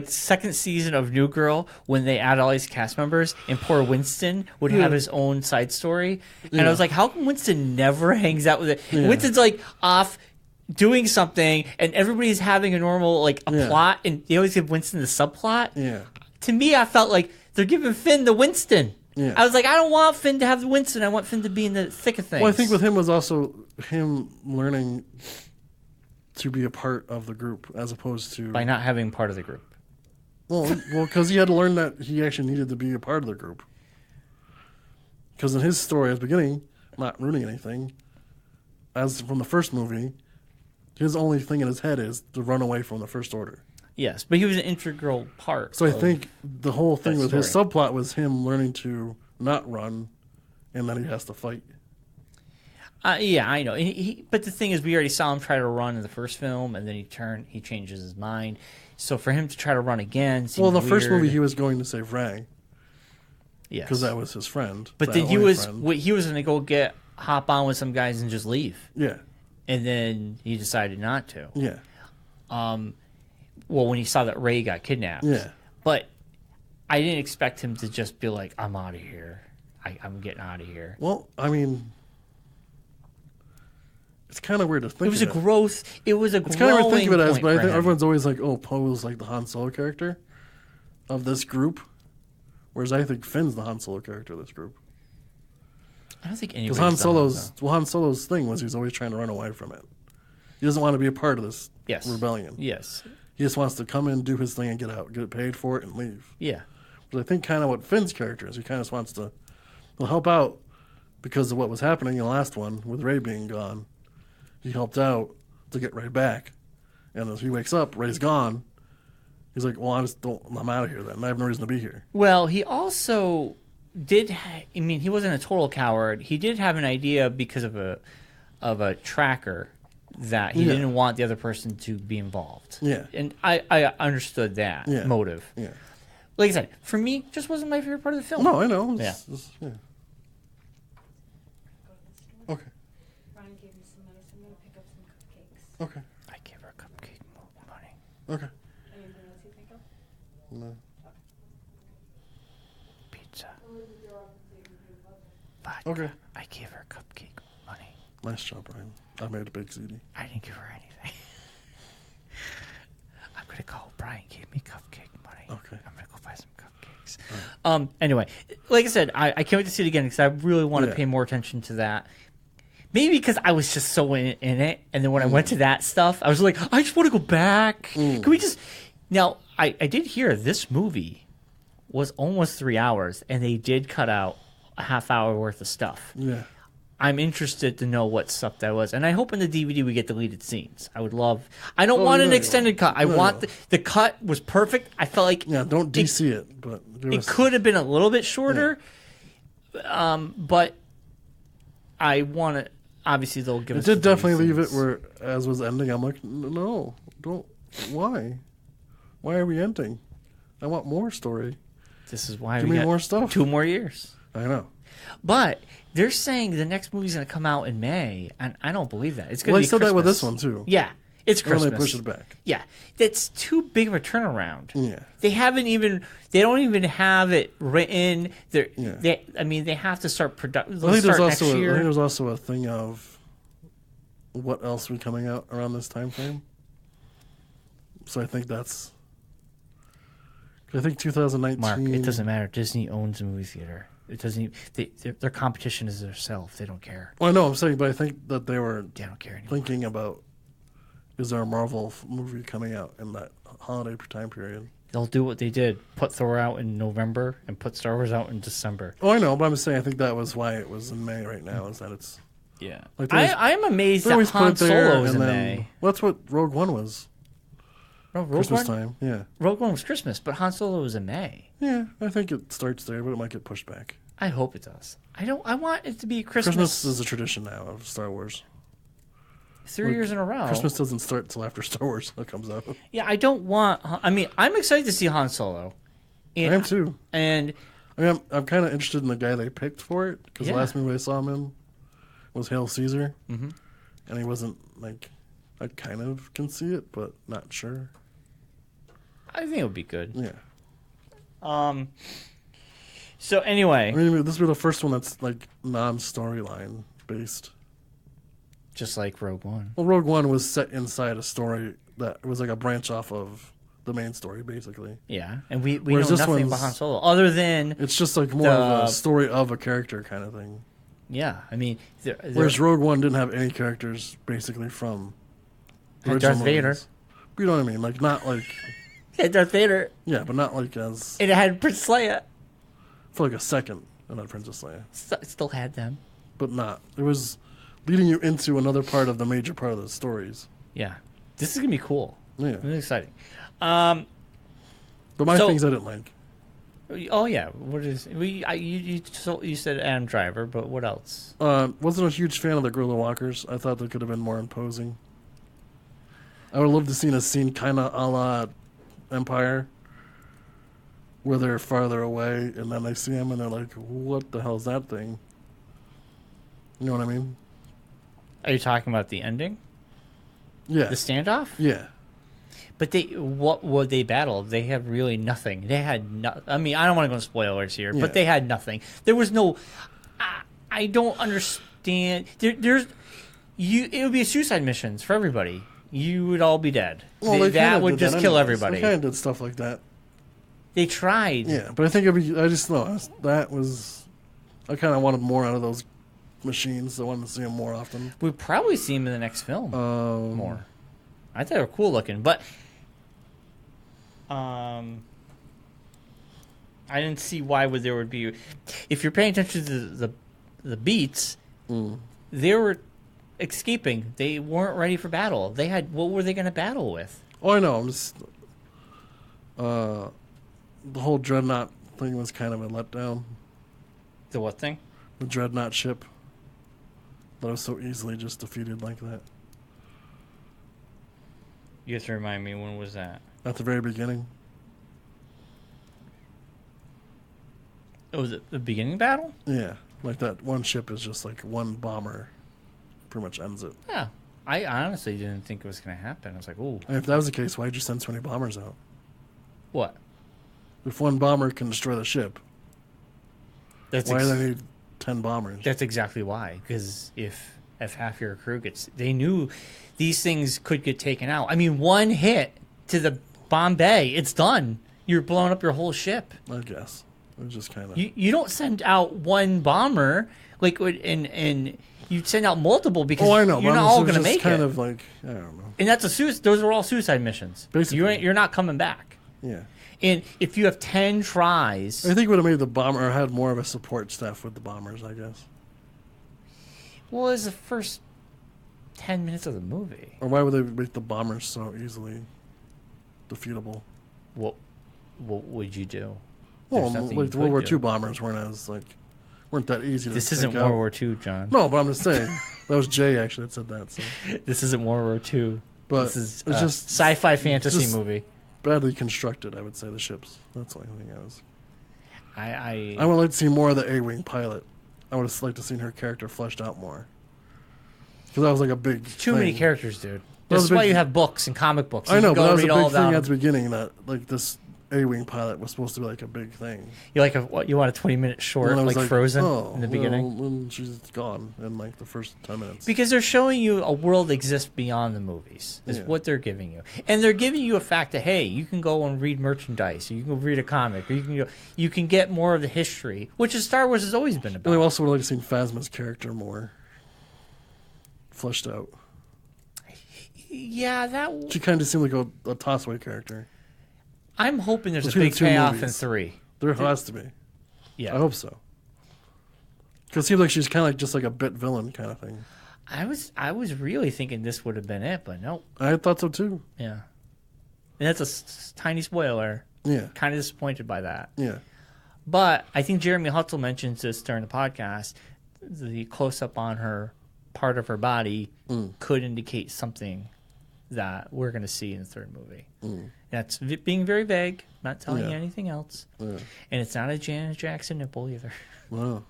second season of New Girl when they add all these cast members and poor Winston would have his own side story. And I was like, how come Winston never hangs out with it?
Yeah.
Winston's like off doing something and everybody's having a normal plot and they always give Winston the subplot.
Yeah.
To me, I felt like they're giving Finn the Winston.
Yeah.
I was like, I don't want Finn to have the Winston. I want Finn to be in the thick of things.
Well, I think with him was also him learning to be a part of the group as opposed to
by not having part of the group.
well, because he had to learn that he actually needed to be a part of the group. Because in his story at the beginning, not ruining anything, as from the first movie, his only thing in his head is to run away from the First Order.
Yes, but he was an integral part.
So I think the whole thing
that
with his
story.
subplot was him learning to not run, and then he has to fight.
Yeah, I know. But the thing is, we already saw him try to run in the first film, and then he changes his mind. So for him to try to run again seems
Well, the first
weird.
movie he was going to save Rey
yes,
because that was his friend.
But
that
then he
only
was
friend.
he was going to go hop on with some guys and just leave,
Yeah,
and then he decided not to.
yeah,
Well, when he saw that Rey got kidnapped.
yeah.
But I didn't expect him to just be like, I'm out of here. I'm getting out of here.
Well, I mean, it's kind of weird to think.
It was
of
a growth. It was a
It's kind of weird to think of it as,
point
but I
for
think
him.
everyone's always like, "Oh, Poe's like the Han Solo character of this group," whereas I think Finn's the Han Solo character of this group.
I don't think
Because
anybody's
Han Solo's thing was he's always trying to run away from it. He doesn't want to be a part of this rebellion.
Yes.
He just wants to come in, do his thing, and get out, get paid for it, and leave.
Yeah.
But I think kind of what Finn's character is, he kind of just wants to help out because of what was happening in the last one with Rey being gone. He helped out to get Rey back, and as he wakes up, Rey's gone. He's like, "Well, I'm out of here. Then I have no reason to be here."
Well, he also did. I mean, he wasn't a total coward. He did have an idea because of a tracker that he didn't want the other person to be involved.
Yeah.
And I understood that motive.
Yeah.
Like I said, for me, just wasn't my favorite part of the film.
No, I know.
Yeah.
Yeah. Okay.
Ryan gave me some money, so I'm going to pick up some cupcakes.
Okay.
I gave her cupcake money.
Okay.
Anything else you think of?
No.
Pizza. Vodka.
Okay.
I gave her cupcake money.
Nice job, Brian. I made a big CD.
I didn't give her anything. I'm gonna go. Brian gave me cupcake money.
Okay.
I'm gonna go buy some cupcakes. Right. Anyway, like I said, I can't wait to see it again because I really want to pay more attention to that. Maybe because I was just so in it, and then when I went to that stuff, I was like, I just want to go back. Can we just? Now, I did hear this movie was almost 3 hours, and they did cut out a half hour worth of stuff.
Yeah.
I'm interested to know what stuff that was, and I hope in the DVD we get deleted scenes. I would love. I don't want an extended cut. I want the cut was perfect. I felt like
don't DC it, but
it could have been a little bit shorter. Yeah. But I want to. Obviously, they'll give us.
It did definitely leave it where, as was ending, I'm like, no, don't. Why? Why are we ending? I want more story.
This is why
Give
we
me
got
more stuff.
2 more years.
I know.
But they're saying the next movie's going to come out in May, and I don't believe that. It's going to
Well,
be
they said that with
Christmas.
this one too.
Yeah, it's
And then
Christmas.
they push it back.
Yeah, that's too big of a turnaround.
Yeah.
They haven't even. They don't even have it written. They're,
Yeah.
they have to start production.
I think
Start next year.
I think there's also a thing of what else would be coming out around this time frame. So I think that's. I think 2019.
Mark, it doesn't matter. Disney owns a movie theater. It doesn't. Their competition is themselves. They don't care.
Well, I know I'm saying, but I think that they were
They don't care anymore.
thinking about, is there a Marvel movie coming out in that holiday time period?
They'll do what they did: put Thor out in November and put Star Wars out in December.
Oh, I know, but I'm saying I think that was why it was in May right now. Is that it's
Yeah,
Like, they always-
I'm amazed
they
that
always put
Han
it there,
Solo was in
and
May.
then well, that's what Rogue One was.
Oh, Rogue
Christmas
One?
time, yeah,
Rogue One was Christmas, but Han Solo was in May.
yeah. I think it starts there, but it might get pushed back.
I hope it does. I want it to be
Christmas
Christmas,
is a tradition now of Star Wars.
3 years in a row.
Christmas doesn't start until after Star Wars comes out.
Yeah, I don't want. I mean, I'm excited to see Han Solo.
I am too.
And
I mean, I'm kind of interested in the guy they picked for it because
Yeah.
the last movie I saw him in was Hail Caesar, and he wasn't like. I kind of can see it, but not sure.
I think it would be good.
Yeah.
So anyway,
I mean, this will be the first one that's like non-storyline based.
just like Rogue One.
Well, Rogue One was set inside a story that was like a branch off of the main story, basically.
Yeah, and we know
Whereas this
nothing about
one's-
Han Solo other than
It's just like more of a story of a character kind of thing.
yeah. I mean,
Whereas Rogue One didn't have any characters basically from the
Had
original
Darth Vader.
movies. You know what I mean? Like not like
Darth Vader,
yeah, but not like as
and it had Princess Leia.
for like a second, and then Princess Leia,
Still had them.
but not. It was leading you into another part of the major part of the stories.
Yeah, this is gonna be cool.
Yeah,
This is exciting.
but my
so-
things I didn't like.
Oh yeah, what is you said Adam Driver, but what else?
Wasn't a huge fan of the gorilla walkers. I thought they could have been more imposing. I would love to seen a scene kind of a la Empire, where they're farther away and then they see him and they're like, "What the hell is that thing?" You know what I mean?
Are you talking about the ending,
Yeah,
the standoff?
yeah.
But what would they battle? They have really nothing. They had no. I mean, I don't want to go into spoilers here,
Yeah.
but they had nothing. There was no. I don't understand. There's you. It would be suicide missions for everybody. You would all be dead.
Well, they
that
kinda
would
did
just
that
kill
anyways.
everybody.
They kind of did stuff like that.
They tried.
Yeah, but I think it'd be. I just know that was. I kind of wanted more out of those machines. I wanted to see them more often.
We'd probably see him in the next film more. I thought they were cool looking, but I didn't see why there would be. If you're paying attention to the beats, they were escaping. They weren't ready for battle. They had what were they going to battle with?
Oh, I know. I'm just. The whole dreadnought thing was kind of a letdown.
The what thing?
The dreadnought ship that was so easily just defeated like that
You have to remind me, when was that?
at the very beginning.
Oh, was it the beginning battle?
Yeah, like that one ship is just like one bomber, pretty much ends it.
Yeah. I honestly didn't think it was going to happen. I was like, ooh,
And if that was the case, why'd you send so many bombers out?
what?
If one bomber can destroy the ship,
That's
why do they need 10 bombers?
That's exactly why. Because if if half your crew gets. They knew these things could get taken out. I mean, one hit to the bomb bay, it's done. You're blowing up your whole ship.
I guess it was just kind of.
You don't send out one bomber like and you send out multiple because
I know,
you're not all going to make
kind
it.
of like I don't know.
And that's those are all suicide missions.
Basically.
You're not coming back.
Yeah.
And if you have 10 tries,
I think it would have made the bomber or had more of a support staff with the bombers. I guess.
well, it's the first 10 minutes of the movie.
Or why would they make the bombers so easily defeatable?
What would you do?
Well,
There's nothing
like the
you
World War
could
II
do.
bombers weren't that easy to
This
take
isn't
out.
World War II, John.
No, but I'm just saying. That was Jay actually that said that. So.
This isn't World War II.
But
this is
it's
a
just
sci-fi fantasy
just-
movie.
Badly constructed, I would say, the ships. That's the only thing I was.
I
I would like to see more of the A-Wing pilot. I would have liked to see her character fleshed out more. Because that was like a big
too
thing.
many characters, dude.
That was
This is
a
why
big-
you have books and comic books.
I
You
know,
can
but
go
that was a
read all
big thing
about
at the
them.
beginning that like this A-Wing pilot was supposed to be like a big thing.
You like you want a 20-minute short
And I was
like Frozen
oh,
in the beginning?
Well, and she's gone in like the first 10 minutes.
Because they're showing you a world exists beyond the movies, is
Yeah.
what they're giving you. And they're giving you a fact that, hey, you can go and read merchandise, or you can go read a comic, or you can get more of the history, which is Star Wars has always been
And I
about.
also would like to see Phasma's character more fleshed out.
Yeah, that.
She kind of seemed like a toss-away character.
I'm hoping there's a
Between the
big
two
payoff in
movies.
3.
There has to be.
Yeah.
I hope so. Because it seems like she's kind of like just like a bit villain kind of thing.
I was really thinking this would have been it, but no.
I thought so too.
Yeah. And that's a tiny spoiler.
Yeah.
Kind of disappointed by that.
Yeah.
But I think Jeremy Hutzel mentions this during the podcast. The close-up on her part of her body could indicate something that we're going to see in the third movie. That's being very vague, not telling you
Yeah.
anything else.
Yeah.
And it's not a Janet Jackson nipple either.
No.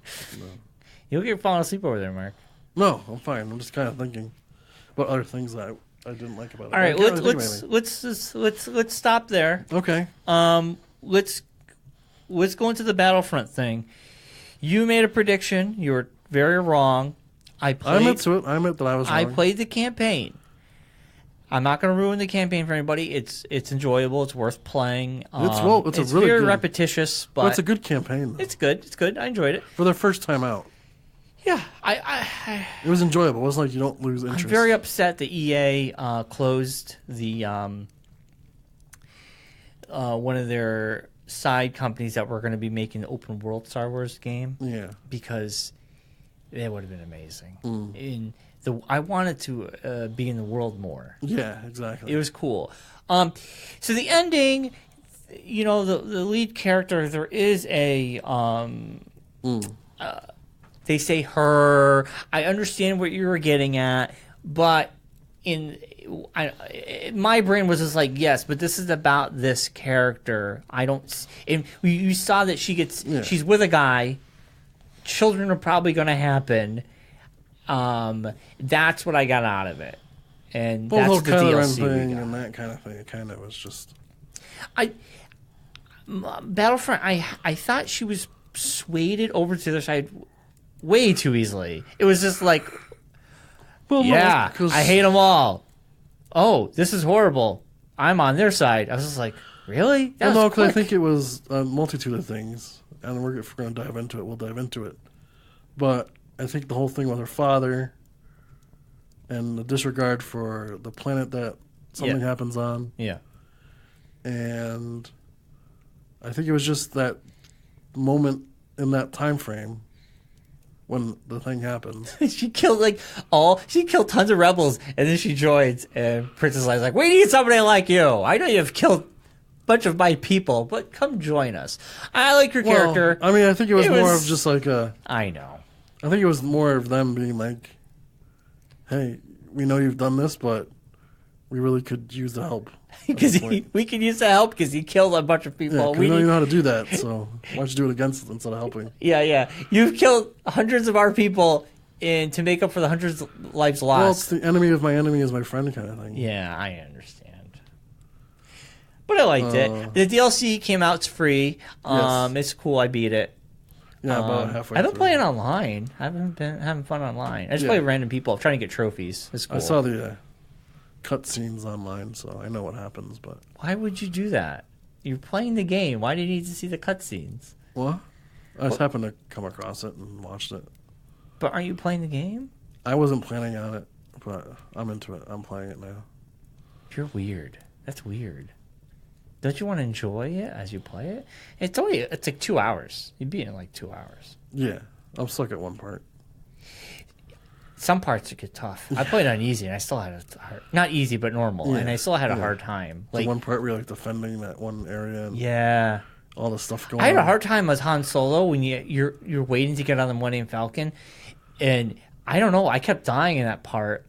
You'll get falling asleep over there, Mark.
No, I'm fine. I'm just kind of thinking about other things that I didn't like about it.
All right,
I can't really think of anything.
let's stop there.
Okay.
Let's go into the Battlefront thing. You made a prediction. You were very wrong. I
admit to it. I admit that I was wrong.
I played the campaign. I'm not going to ruin the campaign for anybody. It's enjoyable. It's worth playing.
It's a really
very
good-
repetitious, but
Well, it's a good campaign, though.
It's good. It's good. I enjoyed it.
For their first time out.
Yeah,
It was enjoyable. It wasn't like you don't lose interest.
I'm very upset that EA closed the one of their side companies that were going to be making the open world Star Wars game.
Yeah.
Because it would have been amazing. I wanted to be in the world more.
Yeah, exactly.
It was cool. So the ending, you know, the lead character, there is a they say her. I understand what you were getting at, but my brain was just like, yes, but this is about this character. I don't. And you saw that she's with a guy. Children are probably going to happen. That's what I got out of it, and
Well,
that's
the
the
whole Kylo Ren
DLC we
thing
got.
and that kind of thing. It kind of was just.
Battlefront. I thought she was swayed over to the other side way too easily. It was just like,
Well,
yeah,
no, 'cause-
I hate them all. Oh, this is horrible. I'm on their side. I was just like, really? That
Well, no,
was
because I
quick.
think it was a multitude of things, and if we're going to dive into it, we'll dive into it. But I think the whole thing with her father and the disregard for the planet that something happens on,
Yeah.
and I think it was just that moment in that time frame when the thing happens.
She killed tons of rebels, and then she joins, and Princess Leia's like, we need somebody like you. I know you've killed a bunch of my people, but come join us. I like your character.
I mean, I think it was
It
more
was-
of just like a.
I know.
I think it was more of them being like, "Hey, we know you've done this, but we really could use the help."
Because we can use the help because he killed a bunch of
Yeah,
people.
'cause we know you know how to do that, so why don't you do it against it instead of helping?
Yeah. You've killed hundreds of our people to make up for the hundreds of lives
Well, it's
lost.
the enemy of my enemy is my friend kind of thing.
Yeah, I understand. But I liked it. The DLC came out. It's free.
Yes.
It's cool. I beat it.
Yeah, about halfway
I've been
through.
playing online. I haven't been having fun online. I just play with random people. I'm trying to get trophies. It's cool.
I saw the cutscenes online, so I know what happens. But
Why would you do that? You're playing the game. Why do you need to see the cutscenes?
what? I just happened to come across it and watched it.
But aren't you playing the game?
I wasn't planning on it, but I'm into it. I'm playing it now.
You're weird. That's weird. Don't you want to enjoy it as you play it? It's like 2 hours. You'd be in like 2 hours.
Yeah, I'm stuck at one part.
Some parts get tough. I played on easy, and I still had a hard, not easy, but normal, and I still had a hard time.
The
Like
one part where you're like defending that one area and
yeah,
all the stuff going on.
I had a hard time as Han Solo when you're waiting to get on the Millennium Falcon, and I don't know. I kept dying in that part.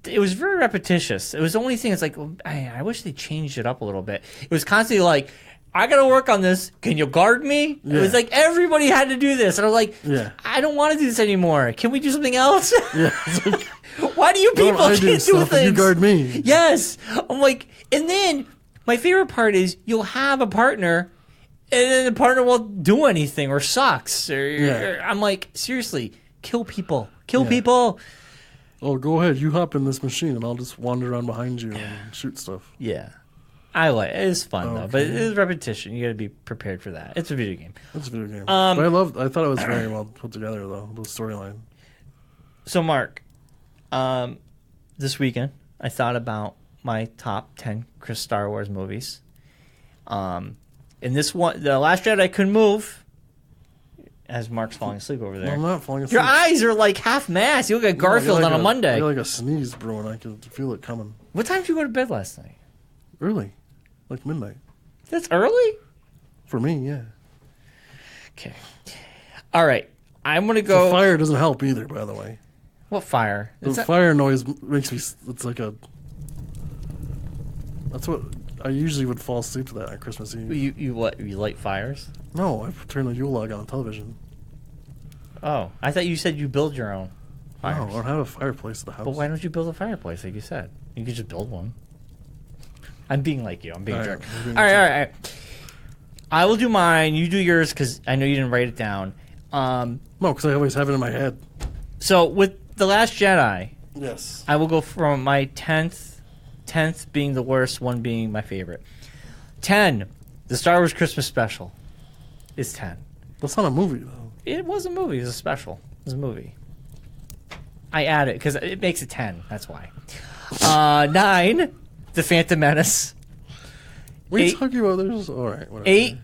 It was very repetitious. It was the only thing. It's like I wish they changed it up a little bit. It was constantly like, I gotta work on this. Can you guard me?
Yeah.
It was like everybody had to do this, and I'm like,
Yeah.
I don't want to do this anymore. Can we do something else?
Yeah, it's like,
Why do you people
I
can't
do
do
stuff and you
things?
guard me.
Yes. I'm like, and then my favorite part is you'll have a partner, and then the partner won't do anything or sucks. Or I'm like, seriously, kill people. Kill people.
Oh, go ahead. You hop in this machine, and I'll just wander around behind you and shoot stuff.
Yeah. I like it. It's fun though, but
Okay.
it is repetition. You got to be prepared for that. It's a video game.
It's a video game. But I thought it was very well put together, though, the storyline.
So, Mark, this weekend I thought about my top 10 Star Wars movies. And this one, The Last Jedi, couldn't move. As Mark's falling asleep over
No,
there.
I'm not falling asleep.
Your eyes are like half mast. You look like Garfield
I got
on a Monday.
I got like a sneeze brewing. I can feel it coming.
What time did you go to bed last night?
Early. Like midnight.
That's early?
For me, yeah.
Okay. All right. I'm going to
The
go.
fire doesn't help either, by the way.
What fire?
The
Is that-
fire noise makes me... It's like a... That's what... I usually would fall asleep to that on Christmas Eve.
You what? You light fires?
No, I turn the Yule log on television.
Oh, I thought you said you build your own fires.
No, I don't have a fireplace at the house.
But why don't you build a fireplace like you said? You could just build one. I'm being like you. I'm being a
All
jerk.
right, I'm being
All
a
right,
jerk.
all right. I will do mine. You do yours because I know you didn't write it down.
No, because I always have it in my head.
So with The Last Jedi,
Yes.
I will go from my 10th being the worst, 1 being my favorite. 10, the Star Wars Christmas special is 10.
That's not a movie, though.
It was a movie. It was a special. It was a movie. I add it because it makes it 10. That's why. 9, The Phantom Menace.
What are you
8,
talking about? There's... All right, whatever.
8,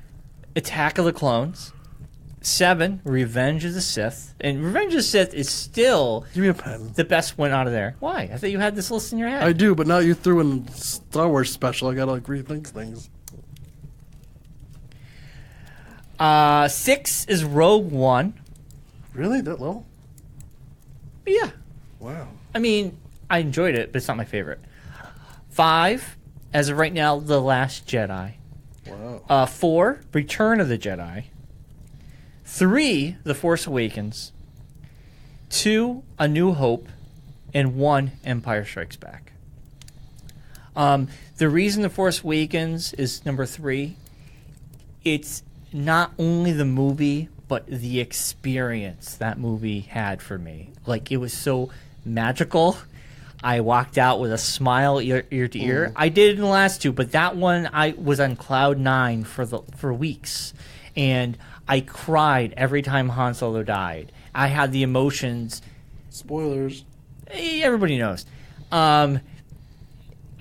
Attack of the Clones. 7, Revenge of the Sith. And Revenge of the Sith is still
Give me a pen.
the best one out of there. Why? I thought you had this list in your head.
I do, but now you threw in Star Wars special. I gotta like rethink things.
6 is Rogue One.
Really? That low?
Yeah.
Wow.
I mean, I enjoyed it, but it's not my favorite. 5, as of right now, The Last Jedi.
Wow.
4, Return of the Jedi. 3, The Force Awakens. 2, A New Hope. And 1, Empire Strikes Back. The reason The Force Awakens is number 3, it's not only the movie, but the experience that movie had for me. Like, it was so magical. I walked out with a smile ear to ear. I did it in the last 2, but that one I was on cloud 9 for weeks. And I cried every time Han Solo died. I had the emotions.
Spoilers.
Everybody knows. I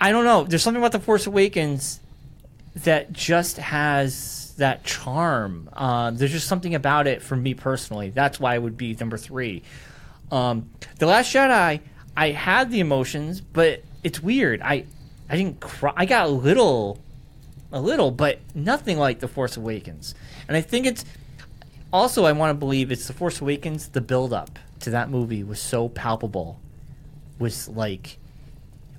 don't know. There's something about The Force Awakens that just has that charm. There's just something about it for me personally. That's why it would be number 3. The Last Jedi, I had the emotions, but it's weird. I didn't cry. I got a little, but nothing like The Force Awakens. And I think it's also, I want to believe it's The Force Awakens. The build-up to that movie was so palpable. Was like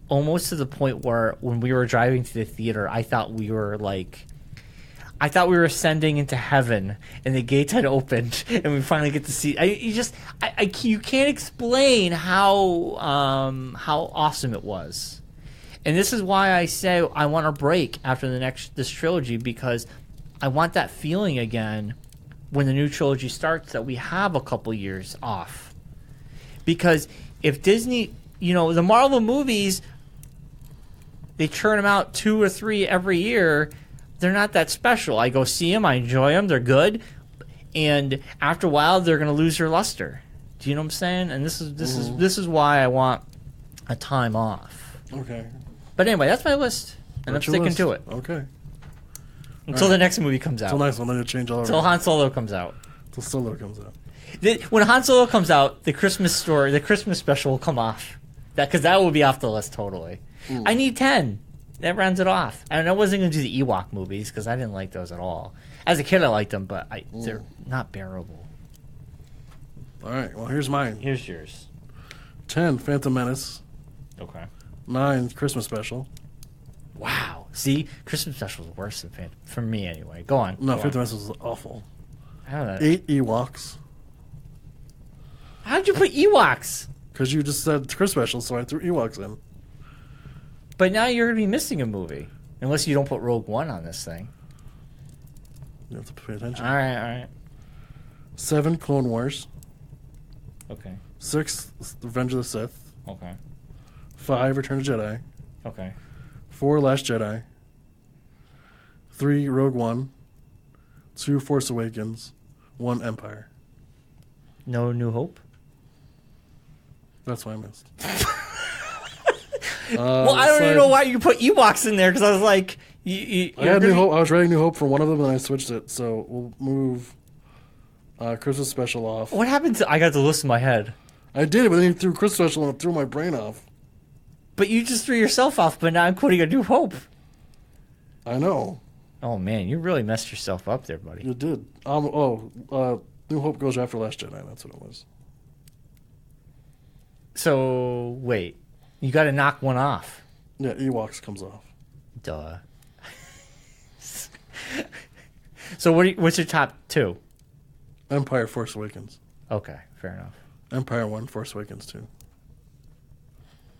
almost to the point where when we were driving to the theater, I thought we were ascending into heaven, and the gates had opened, and we finally get to see. You can't explain how awesome it was, and this is why I say I want a break after this trilogy, because I want that feeling again when the new trilogy starts that we have a couple years off. Because if Disney, the Marvel movies, they churn them out 2 or 3 every year, they're not that special. I go see them, I enjoy them, they're good, and after a while they're going to lose their luster. Do you know what I'm saying? And this is why I want a time off.
Okay.
But anyway, that's my list, and I'm sticking to it
Okay.
until the next movie comes out.
Until next one, then you change all over.
Until Han Solo comes out.
Until Solo comes out.
When Han Solo comes out, the Christmas special will come off. Because that will be off the list totally. I need 10. That rounds it off. And I wasn't going to do the Ewok movies because I didn't like those at all. As a kid, I liked them, but they're not bearable.
All right. Well, here's mine.
Here's yours.
10, Phantom Menace.
Okay.
9, Christmas Special.
Wow. See, Christmas special is worse than Phantom, for me anyway. Go on.
No,
Go
Phantom
on.
Menace was awful.
I don't know.
8, Ewoks.
How'd you put Ewoks?
Because you just said Christmas Special, so I threw Ewoks in.
But now you're going to be missing a movie. Unless you don't put Rogue One on this thing.
You have to pay attention.
All right.
7, Clone Wars.
Okay.
6, Revenge of the Sith.
Okay.
5, Return of the Jedi.
Okay.
4, Last Jedi. 3, Rogue One. 2, Force Awakens. 1, Empire.
No New Hope?
That's what I missed.
Well, I don't even know why you put Ewoks in there, because I was like...
I had New Hope. I was writing New Hope for one of them, and I switched it. So we'll move Christmas Special off.
What happened to... I got the list in my head.
I did, but then you threw Christmas Special and it threw my brain off.
But you just threw yourself off, but now I'm putting a New Hope.
I know.
Oh, man, you really messed yourself up there, buddy.
You did. New Hope goes after Last Jedi. That's what it was.
So, wait. You got to knock one off.
Yeah, Ewoks comes off.
Duh. So what's your top 2?
Empire, Force Awakens.
Okay, fair enough.
Empire 1, Force Awakens 2.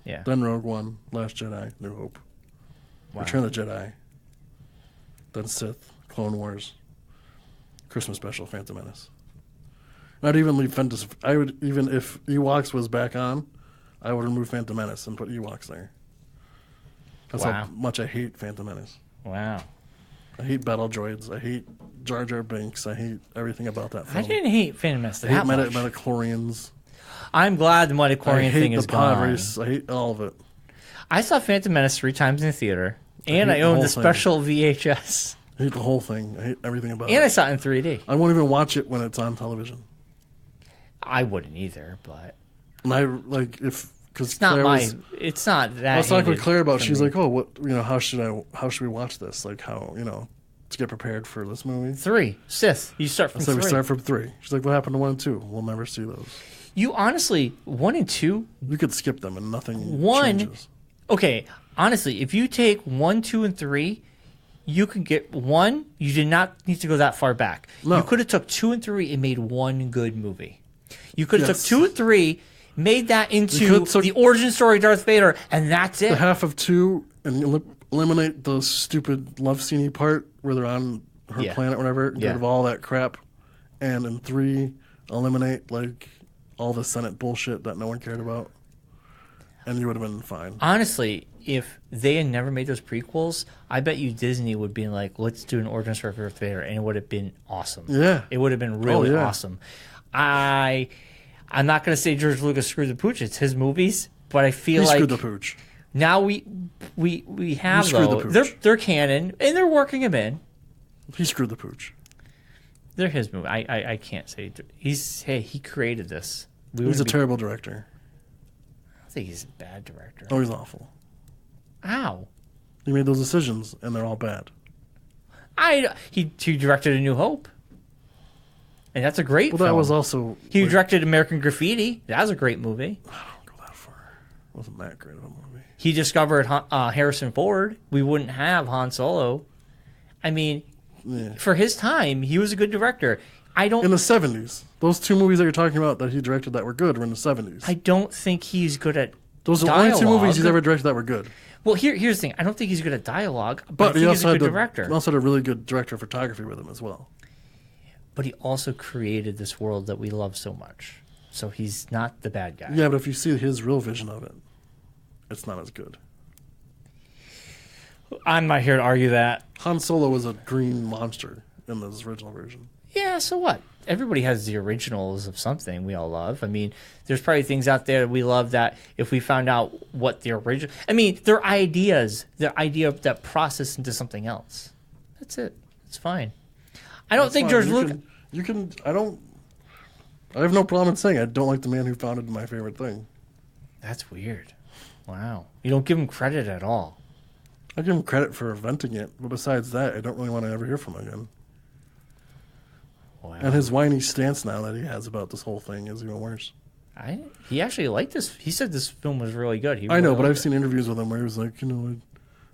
Yeah.
Then Rogue One, Last Jedi, New Hope.
Wow.
Return of the Jedi. Then Sith, Clone Wars. Christmas Special, Phantom Menace. I'd even leave even if Ewoks was back on, I would remove Phantom Menace and put Ewoks there. That's
Wow.
how much I hate Phantom Menace.
Wow.
I hate battle droids. I hate Jar Jar Binks. I hate everything about that film.
I didn't hate Phantom Menace
I hate
that much.
Metachlorians.
I'm glad the
I
Metachlorian
hate
thing
the
is
pod
gone.
race. I hate all of it.
I saw Phantom Menace 3 times in the theater, and
hate
I
the
owned
whole
the
thing.
special VHS,
I hate the whole thing. I hate everything about
and I
it.
saw it in 3D.
I won't even watch it when it's on television.
I wouldn't either, but
And I like because
it's not it's not that.
I was talking with
hated
Claire about.
for
She's
me.
like, "Oh, what? How should we watch this? Like, how to get prepared for this movie?"
3 Sith. You start from
So
3.
we start from 3. She's like, "What happened to 1 and 2? We'll never see those.
You honestly 1 and 2.
You could skip them and nothing
1.
changes."
Okay, honestly, if you take 1, 2, and 3, you could get 1. You did not need to go that far back.
No.
You could have took 2 and 3 and made 1 good movie. You could have
Yes.
took 2 and 3, made that into
could've took-
the origin story of Darth Vader, and that's
The
it.
half of 2 and eliminate the stupid love scene part where they're on her
Yeah.
planet, or whatever. Get
Yeah.
rid of all that crap, and in 3, eliminate like all the Senate bullshit that no one cared about, and you would have been fine.
Honestly, if they had never made those prequels, I bet you Disney would be like, let's do an origin story of Darth Vader, and it would have been awesome.
Yeah.
It would have been really
yeah.
awesome. I'm not going to say George Lucas screwed the pooch. It's his movies, but I feel
He
like
screwed the pooch.
now we have
He screwed the
those.
pooch.
They're canon and they're working them in.
He screwed the pooch.
They're his movie. I can't say he created this.
He's a terrible director.
I don't think he's a bad director.
Oh, he's awful.
Ow.
He made those decisions, and they're all bad.
He directed A New Hope, and that's a great
Well,
film.
that was also.
He
like,
directed American Graffiti. That was a great movie.
I don't go that far. It wasn't that great of a movie.
He discovered Harrison Ford. We wouldn't have Han Solo. I mean,
Yeah.
for his time, he was a good director.
In the 70s. Those 2 movies that you're talking about that he directed that were good were in the 70s.
I don't think he's good at
Those are the
dialogue.
only 2 movies he's ever directed that were good.
Well, here's the thing. I don't think he's good at dialogue, but I
But
think
he
he's a
also
good
had
director.
he also had a really good director of photography with him as well.
but he also created this world that we love so much. So he's not the bad guy.
Yeah, but if you see his real vision of it, it's not as good.
I'm not here to argue that.
Han Solo was a green monster in this original version.
Yeah, so what? Everybody has the originals of something we all love. I mean, there's probably things out there that we love that if we found out what the original... I mean, they're ideas. They're idea that process into something else. That's it. It's fine. I don't think
fine.
George Lucas...
I have no problem in saying I don't like the man who founded my favorite thing.
That's weird. Wow. You don't give him credit at all.
I give him credit for inventing it, but besides that, I don't really want to ever hear from him again.
Wow.
And his whiny stance now that he has about this whole thing is even worse.
He actually liked this. He said this film was really good.
I know, but I've seen interviews with him where he was like, I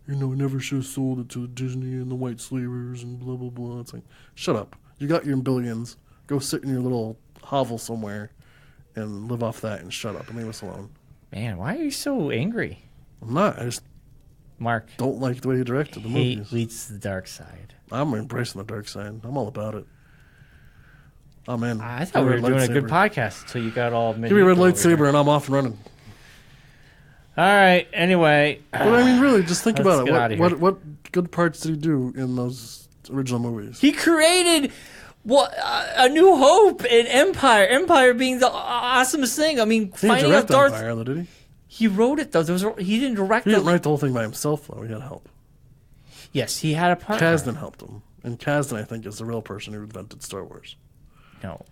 never should have sold it to Disney and the white slavers and blah, blah, blah. It's like, shut up. You got your billions. Go sit in your little hovel somewhere and live off that and shut up and leave us alone.
Man, why are you so angry?
I'm not. I just
Mark,
don't like the way he directed the
hate
movies.
leads to the dark side.
I'm embracing the dark side. I'm all about it. I'm in.
I thought we were doing a good podcast until you got all...
Give me a red lightsaber and I'm off and running.
All right, anyway.
But I mean, really, just think about
get out of
it.
here.
What good parts did he do in those original movies?
He created A New Hope and Empire. Empire being the awesomest thing. I mean,
He didn't
finding out
direct
Darth...
Empire, though, did he?
He wrote it, though. He didn't direct
He didn't write the whole thing by himself, though. He had help.
Yes, he had a partner.
Kasdan helped him. And Kasdan, I think, is the real person who invented Star Wars.
No.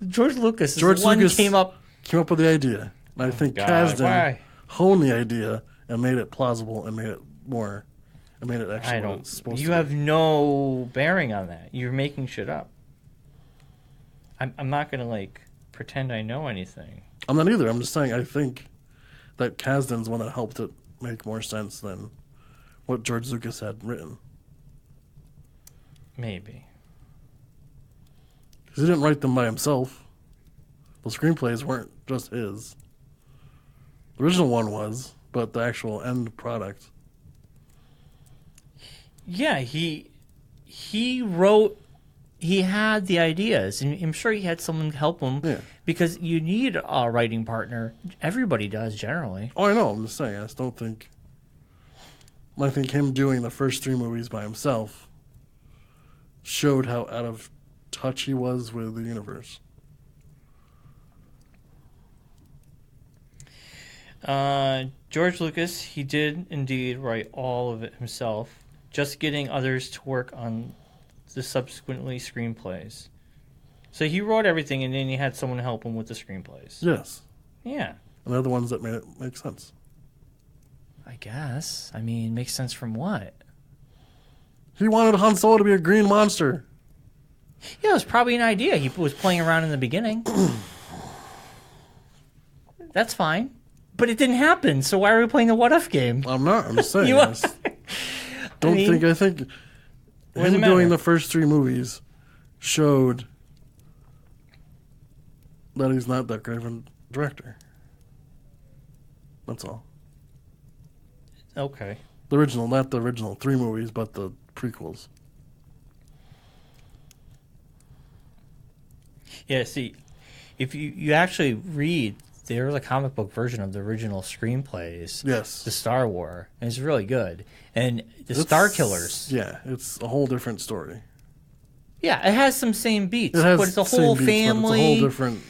George Lucas is the one who came up
with the idea. And I think Kasdan honed the idea and made it plausible and made it actually what it's supposed to be.
You have no bearing on that. You're making shit up. I'm not going to, pretend I know anything.
I'm not either. I'm just saying I think that Kasdan's one that helped it make more sense than what George Lucas had written.
Maybe.
Because he didn't write them by himself. The screenplays weren't just his. The original one was, but the actual end product.
Yeah, he wrote... He had the ideas, and I'm sure he had someone help him.
Yeah.
Because you need a writing partner. Everybody does, generally.
Oh, I know. I'm just saying. I just don't think... I think him doing the first 3 movies by himself showed how out of touch he was with the universe.
George Lucas, he did indeed write all of it himself, just getting others to work on the subsequently screenplays. So he wrote everything, and then he had someone help him with the screenplays.
Yes.
Yeah.
And they're the ones that made it make sense.
I guess. I mean, makes sense from what?
He wanted Han Solo to be a green monster.
Yeah, it was probably an idea. He was playing around in the beginning. That's fine. But it didn't happen, so why are we playing the what-if game?
I'm not. I'm just saying.
You
I think him doing the first 3 movies showed that he's not that great of a director. That's all.
Okay.
The original, not the original 3 movies, but the prequels.
Yeah, see, if you actually read, there's a comic book version of the original screenplays.
Yes.
The Star Wars. And it's really good. And the Star Killers.
Yeah, it's a whole different story.
Yeah, it has some same beats.
It has
but it's a
same
whole
beats, but
family.
it's a whole different...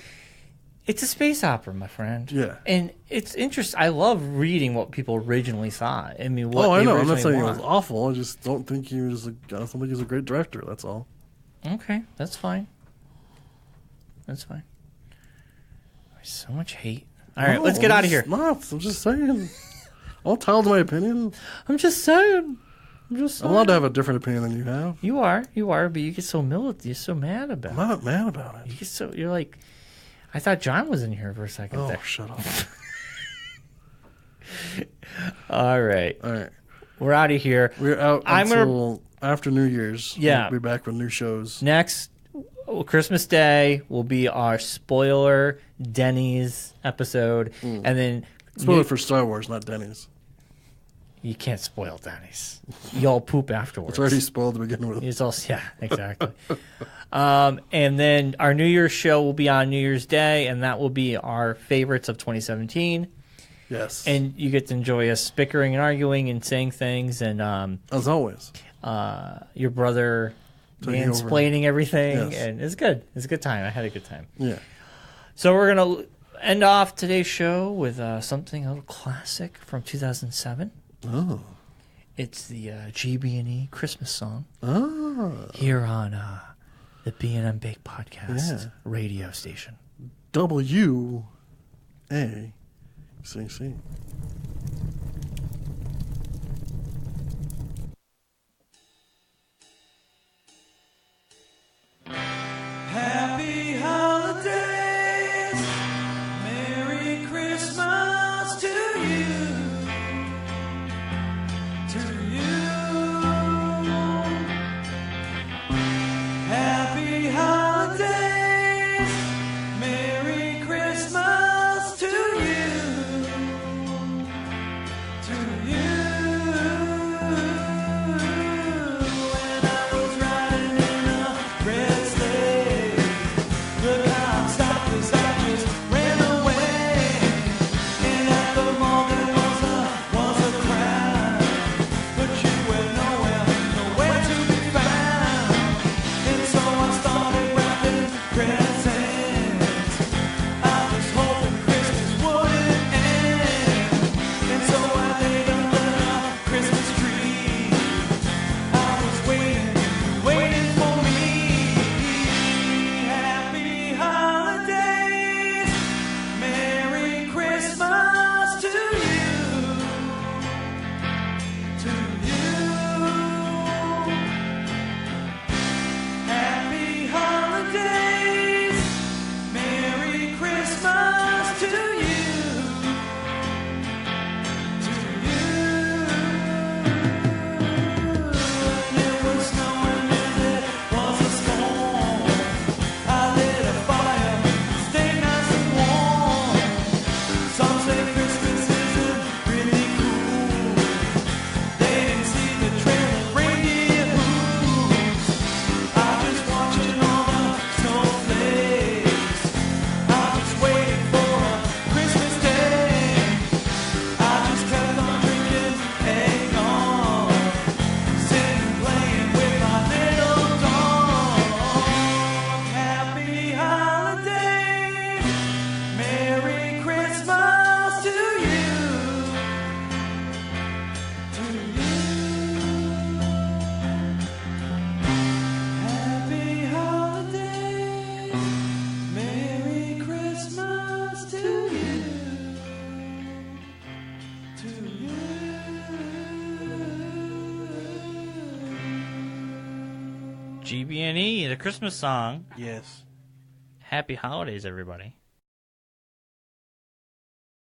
It's a space opera, my friend.
Yeah.
And it's interesting. I love reading what people originally thought. I mean, what
I
they
know. I'm not
originally
saying it
want.
was awful. I just don't think he was. I don't think he's a great director. That's all.
Okay, that's fine. That's fine. There's so much hate. All right, let's get out of here.
I'm just saying. I'm entitled to my opinion.
I'm just saying.
I'm allowed to have a different opinion than you have.
You are, but you get so militant. You're so mad about it.
I'm not mad about it.
You're like, I thought John was in here for a second.
Oh,
there.
shut up.
All right.
All right.
We're out of here.
We're out until after New Year's.
Yeah.
We'll be back with new shows.
Next Christmas Day will be our spoiler Denny's episode. And then...
Spoiler for Star Wars, not Denny's.
You can't spoil Denny's. You all poop afterwards.
It's already spoiled to begin with.
It's also, yeah, exactly. And then our New Year's show will be on New Year's Day, and that will be our favorites of 2017.
Yes.
And you get to enjoy us bickering and arguing and saying things, and
as always,
your brother
Taking over.
mansplaining everything,
Yes.
and it's good. It's a good time. I had a good time.
Yeah.
So we're gonna end off today's show with something a little classic from 2007.
Oh.
It's the GB&E Christmas song
Oh.
here on the B&M Bake Podcast
Yeah.
radio station.
WACC.
Happy holidays, Merry Christmas to you, Happy holidays, Merry Christmas to you, When I was riding in a red sleigh, the time stopped 'cause I just ran away. And at the mall there was a crowd, but you were nowhere to be found. And so I started wrapping presents. I was hoping Christmas wouldn't end. And so I laid under the Christmas tree. I was waiting for me. Happy holidays, Merry Christmas to you, Happy holidays, Merry Christmas to you, It was snowing and there was a storm. I lit a fire, stayed nice and warm. Some say Christmas isn't really cool. They didn't see the trail of reindeer hooves. I was watching all the snowflakes. I was waiting for a Christmas day. I just kept on drinking eggnog, sitting playing with my little dog. Happy holidays, Merry Christmas to you, Happy holidays, Merry Christmas to you,
GB&E, the Christmas song.
Yes.
Happy holidays, everybody.